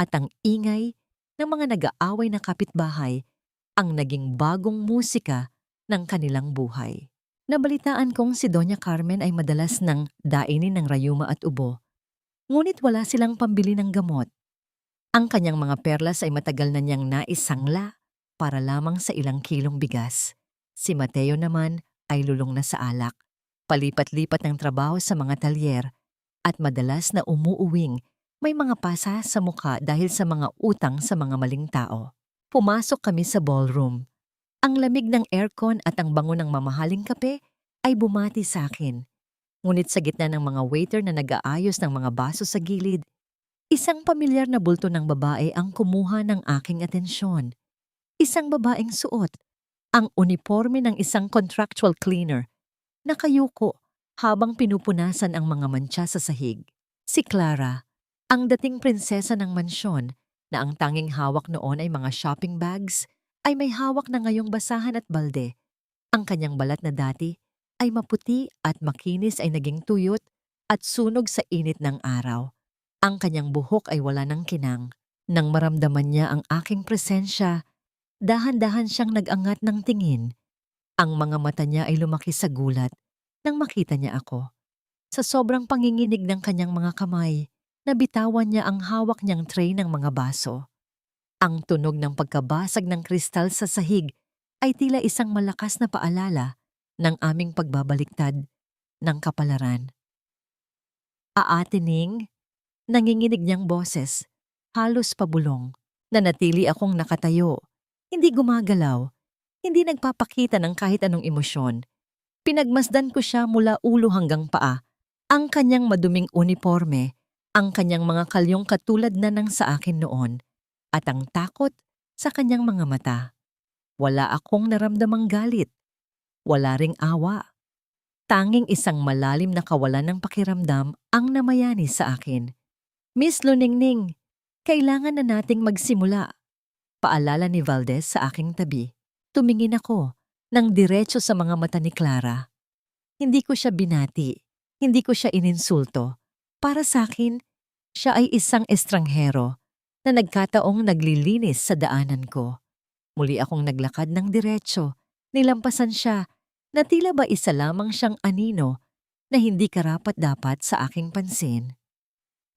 at ang ingay ng mga nag-aaway na kapitbahay ang naging bagong musika ng kanilang buhay. Nabalitaan kong si Doña Carmen ay madalas nang dainin ng rayuma at ubo, ngunit wala silang pambili ng gamot. Ang kanyang mga perlas ay matagal na niyang naisangla para lamang sa ilang kilong bigas. Si Mateo naman ay lulong na sa alak, palipat-lipat ng trabaho sa mga talyer at madalas na umuuwing may mga pasa sa mukha dahil sa mga utang sa mga maling tao. Pumasok kami sa ballroom. Ang lamig ng aircon at ang bango ng mamahaling kape ay bumati sa akin. Ngunit sa gitna ng mga waiter na nag-aayos ng mga baso sa gilid, isang pamilyar na bulto ng babae ang kumuha ng aking atensyon. Isang babaeng suot ang uniforme ng isang contractual cleaner, nakayuko habang pinupunasan ang mga mantsa sa sahig. Si Clara, ang dating prinsesa ng mansyon na ang tanging hawak noon ay mga shopping bags, ay may hawak na ngayong basahan at balde. Ang kanyang balat na dati ay maputi at makinis ay naging tuyot at sunog sa init ng araw. Ang kanyang buhok ay wala ng kinang. Nang maramdaman niya ang aking presensya, dahan-dahan siyang nag-angat ng tingin. Ang mga mata niya ay lumaki sa gulat nang makita niya ako. Sa sobrang panginginig ng kanyang mga kamay, nabitawan niya ang hawak niyang tray ng mga baso. Ang tunog ng pagkabasag ng kristal sa sahig ay tila isang malakas na paalala ng aming pagbabaliktad ng kapalaran. Aatining, nanginginig niyang boses, halos pabulong. Nanatili akong nakatayo, hindi gumagalaw, hindi nagpapakita ng kahit anong emosyon. Pinagmasdan ko siya mula ulo hanggang paa, ang kanyang maduming uniforme, ang kanyang mga kalyong katulad na ng sa akin noon, at ang takot sa kanyang mga mata. Wala akong naramdamang galit. Wala ring awa. Tanging isang malalim na kawalan ng pakiramdam ang namayani sa akin. Miss Luningning, kailangan na nating magsimula. Paalala ni Valdez sa aking tabi. Tumingin ako ng diretso sa mga mata ni Clara. Hindi ko siya binati. Hindi ko siya ininsulto. Para sa akin, siya ay isang estranghero na nagkataong naglilinis sa daanan ko. Muli akong naglakad ng diretso, nilampasan siya na tila ba isa lamang siyang anino na hindi karapat-dapat sa aking pansin.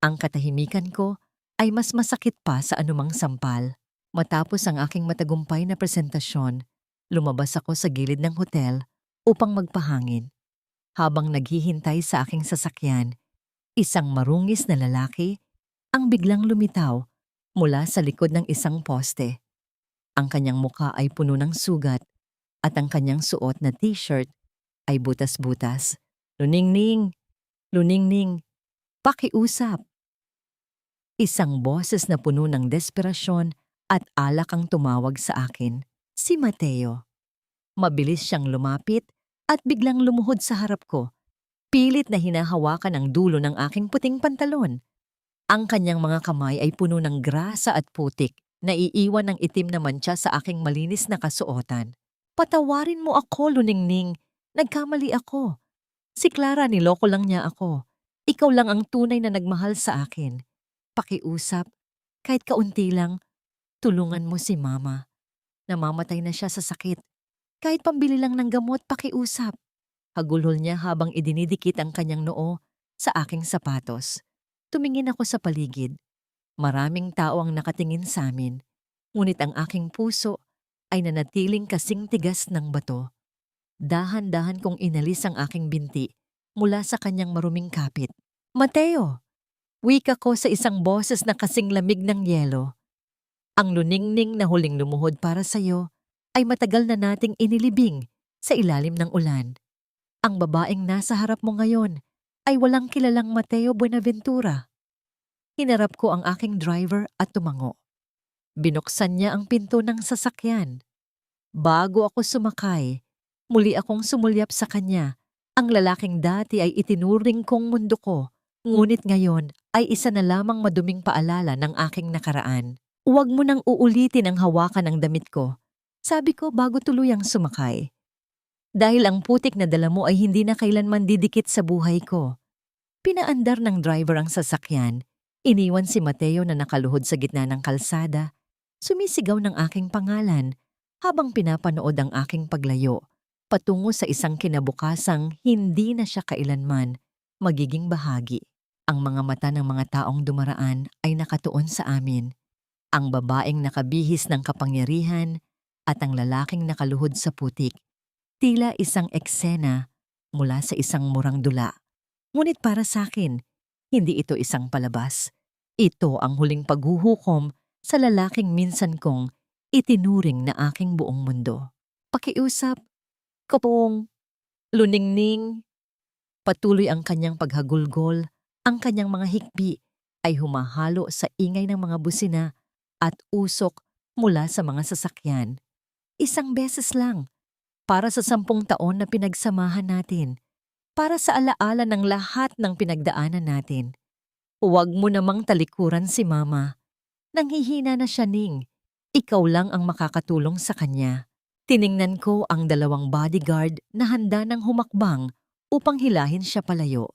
Ang katahimikan ko ay mas masakit pa sa anumang sampal. Matapos ang aking matagumpay na presentasyon, lumabas ako sa gilid ng hotel upang magpahangin. Habang naghihintay sa aking sasakyan, isang marungis na lalaki ang biglang lumitaw mula sa likod ng isang poste. Ang kanyang muka ay puno ng sugat at ang kanyang suot na t-shirt ay butas-butas. Luningning! Luningning! Pakiusap! Isang boses na puno ng desperasyon at alak ang tumawag sa akin. Si Mateo. Mabilis siyang lumapit at biglang lumuhod sa harap ko. Pilit na hinahawakan ang dulo ng aking puting pantalon. Ang kanyang mga kamay ay puno ng grasa at putik na iiwan ng itim na mantsa sa aking malinis na kasuotan. Patawarin mo ako, Luningning. Nagkamali ako. Si Clara, niloko lang niya ako. Ikaw lang ang tunay na nagmahal sa akin. Pakiusap, kahit kaunti lang, tulungan mo si Mama. Namamatay na siya sa sakit. Kahit pambili lang ng gamot, pakiusap. Hagulhol niya habang idinidikit ang kanyang noo sa aking sapatos. Tumingin ako sa paligid. Maraming tao ang nakatingin sa amin. Ngunit ang aking puso ay nanatiling kasing tigas ng bato. Dahan-dahan kong inalis ang aking binti mula sa kanyang maruming kapit. Mateo! Wika ko sa isang boses na kasing lamig ng yelo. Ang Luningning na huling lumuhod para sa'yo ay matagal na nating inilibing sa ilalim ng ulan. Ang babaeng nasa harap mo ngayon ay walang kilalang Mateo Buenaventura. Hinarap ko ang aking driver at tumango. Binuksan niya ang pinto ng sasakyan. Bago ako sumakay, muli akong sumulyap sa kanya. Ang lalaking dati ay itinuring kong mundo ko, ngunit ngayon ay isa na lamang maduming paalala ng aking nakaraan. Huwag mo nang uulitin ang hawakan ng damit ko, sabi ko bago tuluyang sumakay. Dahil ang putik na dala mo ay hindi na kailanman didikit sa buhay ko. Pinaandar ng driver ang sasakyan, iniwan si Mateo na nakaluhod sa gitna ng kalsada, sumisigaw ng aking pangalan habang pinapanood ang aking paglayo, patungo sa isang kinabukasang hindi na siya kailanman magiging bahagi. Ang mga mata ng mga taong dumaraan ay nakatuon sa amin. Ang babaeng nakabihis ng kapangyarihan at ang lalaking nakaluhod sa putik. Tila isang eksena mula sa isang murang dula. Ngunit para sa akin, hindi ito isang palabas. Ito ang huling paghuhukom sa lalaking minsan kong itinuring na aking buong mundo. Pakiusap, kopong, Luningning. Patuloy ang kanyang paghagulgol, ang kanyang mga hikbi ay humahalo sa ingay ng mga busina at usok mula sa mga sasakyan. Isang beses lang, para sa 10 taon na pinagsamahan natin, para sa alaala ng lahat ng pinagdaanan natin. Huwag mo namang talikuran si Mama. Nanghihina na siya, Ning. Ikaw lang ang makakatulong sa kanya. Tiningnan ko ang 2 bodyguard na handa ng humakbang upang hilahin siya palayo.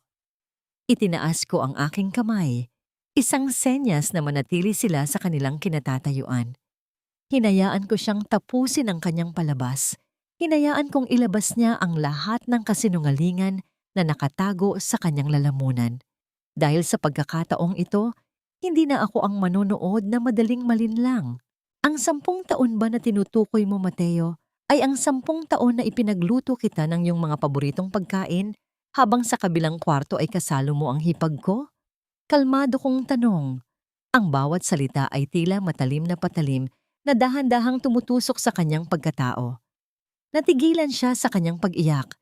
Itinaas ko ang aking kamay, isang senyas na manatili sila sa kanilang kinatatayuan. Hinayaan ko siyang tapusin ang kanyang palabas. Hinayaan kong ilabas niya ang lahat ng kasinungalingan na nakatago sa kanyang lalamunan. Dahil sa pagkakataong ito, hindi na ako ang manonood na madaling malinlang. Ang 10 taon ba na tinutukoy mo, Mateo, ay ang 10 taon na ipinagluto kita ng iyong mga paboritong pagkain habang sa kabilang kwarto ay kasalo mo ang hipag ko? Kalmado kong tanong. Ang bawat salita ay tila matalim na patalim na dahan-dahang tumutusok sa kanyang pagkatao. Natigilan siya sa kanyang pag-iyak.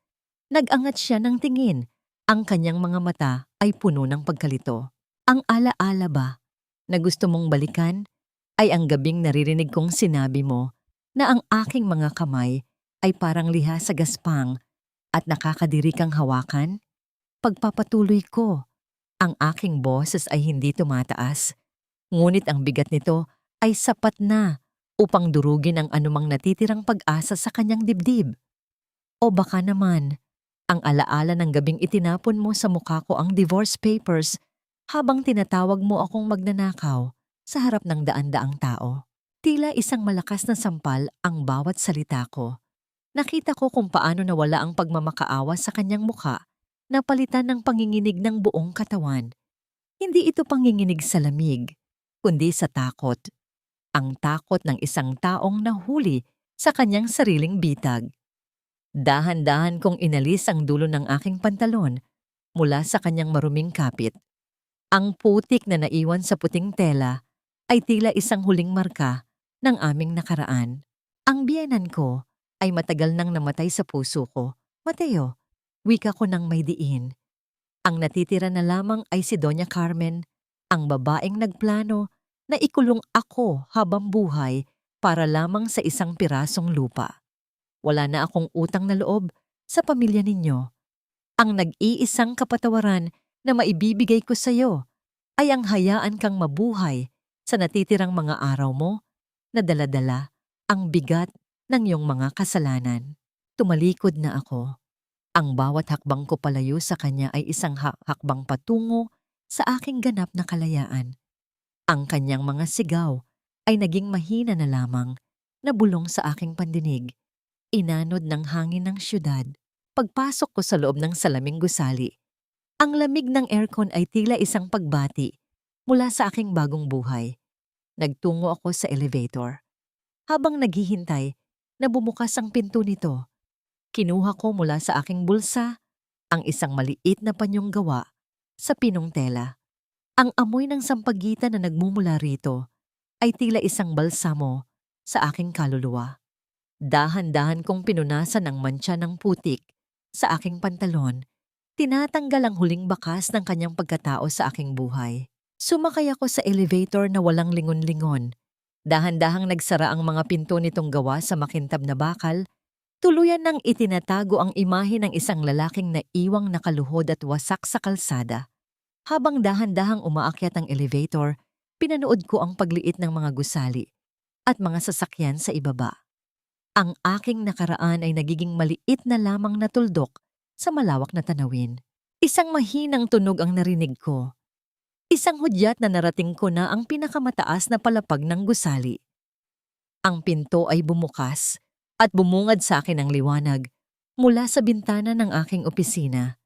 Nag-angat siya ng tingin. Ang kanyang mga mata ay puno ng pagkalito. Ang alaala ba na gusto mong balikan ay ang gabing naririnig kong sinabi mo na ang aking mga kamay ay parang liha sa gaspang at nakakadiri kang hawakan? Pagpapatuloy ko, ang aking boses ay hindi tumataas. Ngunit ang bigat nito ay sapat na upang durugin ang anumang natitirang pag-asa sa kanyang dibdib. O baka naman, ang alaala ng gabing itinapon mo sa mukha ko ang divorce papers habang tinatawag mo akong magnanakaw sa harap ng daan-daang tao. Tila isang malakas na sampal ang bawat salita ko. Nakita ko kung paano nawala ang pagmamakaawa sa kanyang mukha, napalitan ng panginginig ng buong katawan. Hindi ito panginginig sa lamig, kundi sa takot. Ang takot ng isang taong nahuli sa kanyang sariling bitag. Dahan-dahan kong inalis ang dulo ng aking pantalon mula sa kanyang maruming kapit. Ang putik na naiwan sa puting tela ay tila isang huling marka ng aming nakaraan. Ang biyenan ko ay matagal nang namatay sa puso ko. Mateo, wika ko ng may diin. Ang natitira na lamang ay si Doña Carmen, ang babaeng nagplano na ikulong ako habang buhay para lamang sa isang pirasong lupa. Wala na akong utang na loob sa pamilya ninyo. Ang nag-iisang kapatawaran na maibibigay ko sa iyo ay ang hayaan kang mabuhay sa natitirang mga araw mo na dala-dala ang bigat ng iyong mga kasalanan. Tumalikod na ako. Ang bawat hakbang ko palayo sa kanya ay isang hakbang patungo sa aking ganap na kalayaan. Ang kanyang mga sigaw ay naging mahina na lamang na bulong sa aking pandinig. Inanod ng hangin ng syudad. Pagpasok ko sa loob ng salaming gusali, ang lamig ng aircon ay tila isang pagbati mula sa aking bagong buhay. Nagtungo ako sa elevator. Habang naghihintay na bumukas ang pinto nito, kinuha ko mula sa aking bulsa ang isang maliit na panyong gawa sa pinong tela. Ang amoy ng sampagitan na nagmumula rito ay tila isang balsamo sa aking kaluluwa. Dahan-dahan kong pinunasan ang mantsa ng putik sa aking pantalon, tinatanggal ang huling bakas ng kanyang pagkatao sa aking buhay. Sumakay ako sa elevator na walang lingon-lingon. Dahan-dahang nagsara ang mga pinto nitong gawa sa makintab na bakal. Tuluyan nang itinatago ang imahe ng isang lalaking naiwang nakaluhod at wasak sa kalsada. Habang dahan-dahang umaakyat ang elevator, pinanood ko ang pagliit ng mga gusali at mga sasakyan sa ibaba. Ang aking nakaraan ay nagiging maliit na lamang na tuldok sa malawak na tanawin. Isang mahinang tunog ang narinig ko. Isang hudyat na narating ko na ang pinakamataas na palapag ng gusali. Ang pinto ay bumukas at bumungad sa akin ang liwanag mula sa bintana ng aking opisina.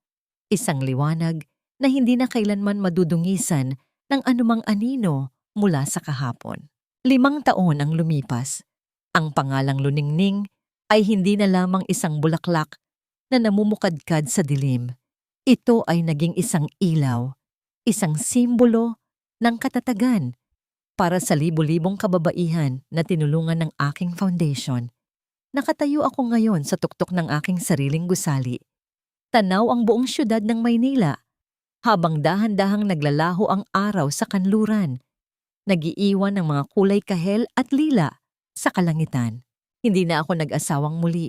Isang liwanag na hindi na kailanman madudungisan ng anumang anino mula sa kahapon. 5 taon ang lumipas. Ang pangalang Luningning ay hindi na lamang isang bulaklak na namumukadkad sa dilim. Ito ay naging isang ilaw, isang simbolo ng katatagan para sa libu-libong kababaihan na tinulungan ng aking foundation. Nakatayo ako ngayon sa tuktok ng aking sariling gusali. Tanaw ang buong syudad ng Maynila habang dahan-dahang naglalaho ang araw sa kanluran. Nagiiwan ng mga kulay kahel at lila sa kalangitan. Hindi na ako nag-asawang muli.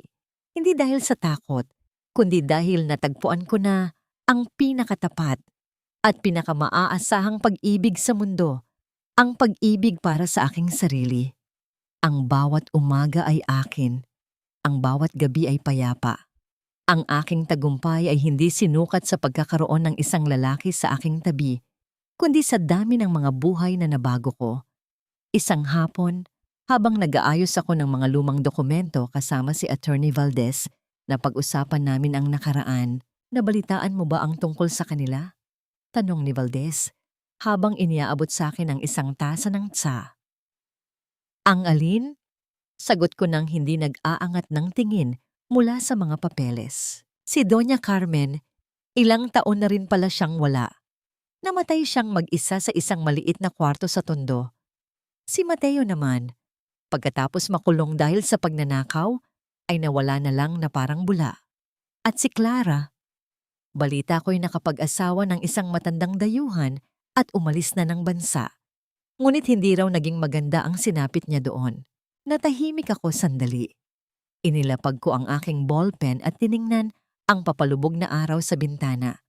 Hindi dahil sa takot, kundi dahil natagpuan ko na ang pinakatapat at pinakamaasahang pag-ibig sa mundo, ang pag-ibig para sa aking sarili. Ang bawat umaga ay akin. Ang bawat gabi ay payapa. Ang aking tagumpay ay hindi sinukat sa pagkakaroon ng isang lalaki sa aking tabi, kundi sa dami ng mga buhay na nabago ko. Isang hapon, habang nag-aayos ako ng mga lumang dokumento kasama si Attorney Valdez na pag-usapan namin ang nakaraan, nabalitaan mo ba ang tungkol sa kanila? Tanong ni Valdez habang iniaabot sa akin ang isang tasa ng tsa. Ang alin? Sagot ko nang hindi nag-aangat ng tingin mula sa mga papeles. Si Doña Carmen, ilang taon na rin pala siyang wala. Namatay siyang mag-isa sa isang maliit na kwarto sa Tondo. Si Mateo naman, pagkatapos makulong dahil sa pagnanakaw, ay nawala na lang na parang bula. At si Clara, balita ko'y nakapag-asawa ng isang matandang dayuhan at umalis na ng bansa. Ngunit hindi raw naging maganda ang sinapit niya doon. Natahimik ako sandali. Inilapag ko ang aking ballpen at tiningnan ang papalubog na araw sa bintana.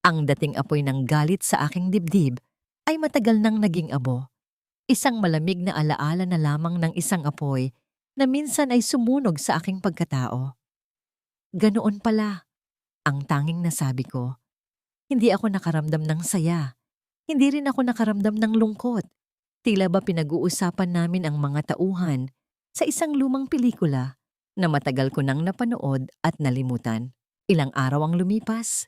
Ang dating apoy ng galit sa aking dibdib ay matagal nang naging abo. Isang malamig na alaala na lamang ng isang apoy na minsan ay sumunog sa aking pagkatao. Ganoon pala, ang tanging nasabi ko. Hindi ako nakaramdam ng saya. Hindi rin ako nakaramdam ng lungkot. Tila ba pinag-uusapan namin ang mga tauhan sa isang lumang pelikula na matagal ko nang napanood at nalimutan. Ilang araw ang lumipas.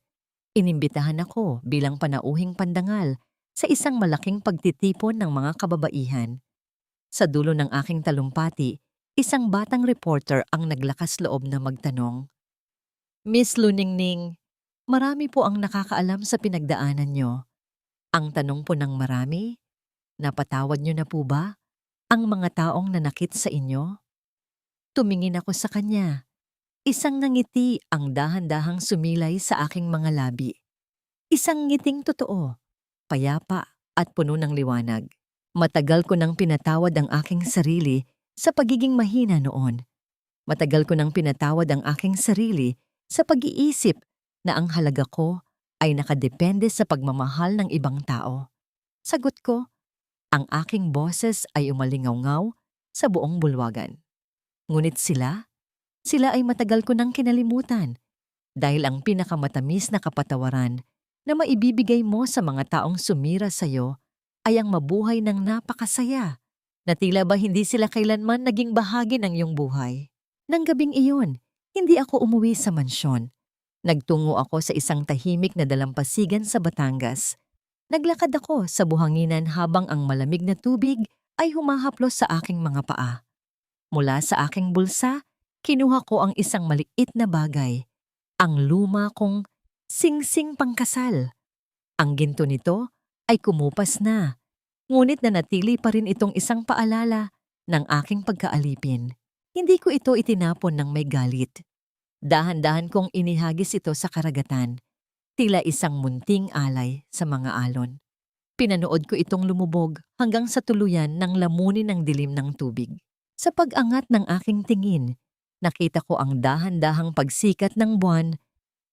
Inimbitahan ako bilang panauhing pandangal sa isang malaking pagtitipon ng mga kababaihan. Sa dulo ng aking talumpati, isang batang reporter ang naglakas loob na magtanong, Miss Luningning, marami po ang nakakaalam sa pinagdaanan nyo. Ang tanong po ng marami, napatawad nyo na po ba ang mga taong nanakit sa inyo? Tumingin ako sa kanya. Isang ngiti ang dahan-dahang sumilay sa aking mga labi. Isang ngiting totoo, payapa at puno ng liwanag. Matagal ko nang pinatawad ang aking sarili sa pagiging mahina noon. Matagal ko nang pinatawad ang aking sarili sa pag-iisip na ang halaga ko ay nakadepende sa pagmamahal ng ibang tao. Sagot ko, ang aking boses ay umalingaw-ngaw sa buong bulwagan. Ngunit sila ay matagal ko nang kinalimutan dahil ang pinakamatamis na kapatawaran na maibibigay mo sa mga taong sumira sa'yo ay ang mabuhay ng napakasaya na tila ba hindi sila kailanman naging bahagi ng iyong buhay. Nang gabing iyon, hindi ako umuwi sa mansyon. Nagtungo ako sa isang tahimik na dalampasigan sa Batangas. Naglakad ako sa buhanginan habang ang malamig na tubig ay humahaplos sa aking mga paa. Mula sa aking bulsa, kinuha ko ang isang maliit na bagay, ang luma kong singsing pangkasal. Ang ginto nito ay kumupas na, ngunit nanatili pa rin itong isang paalala ng aking pagkaalipin. Hindi ko ito itinapon ng may galit. Dahan-dahan kong inihagis ito sa karagatan, tila isang munting alay sa mga alon. Pinanood ko itong lumubog hanggang sa tuluyan ng lamunin ng dilim ng tubig. Sa pag-angat ng aking tingin, nakita ko ang dahan-dahang pagsikat ng buwan.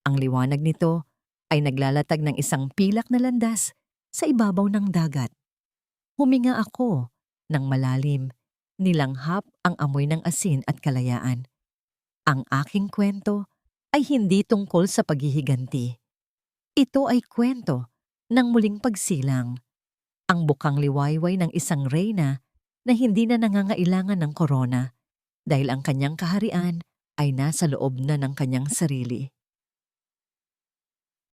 Ang liwanag nito ay naglalatag ng isang pilak na landas sa ibabaw ng dagat. Huminga ako ng malalim, nilanghap ang amoy ng asin at kalayaan. Ang aking kwento ay hindi tungkol sa paghihiganti. Ito ay kwento ng muling pagsilang. Ang bukang liwayway ng isang reyna na hindi na nangangailangan ng korona dahil ang kanyang kaharian ay nasa loob na ng kanyang sarili.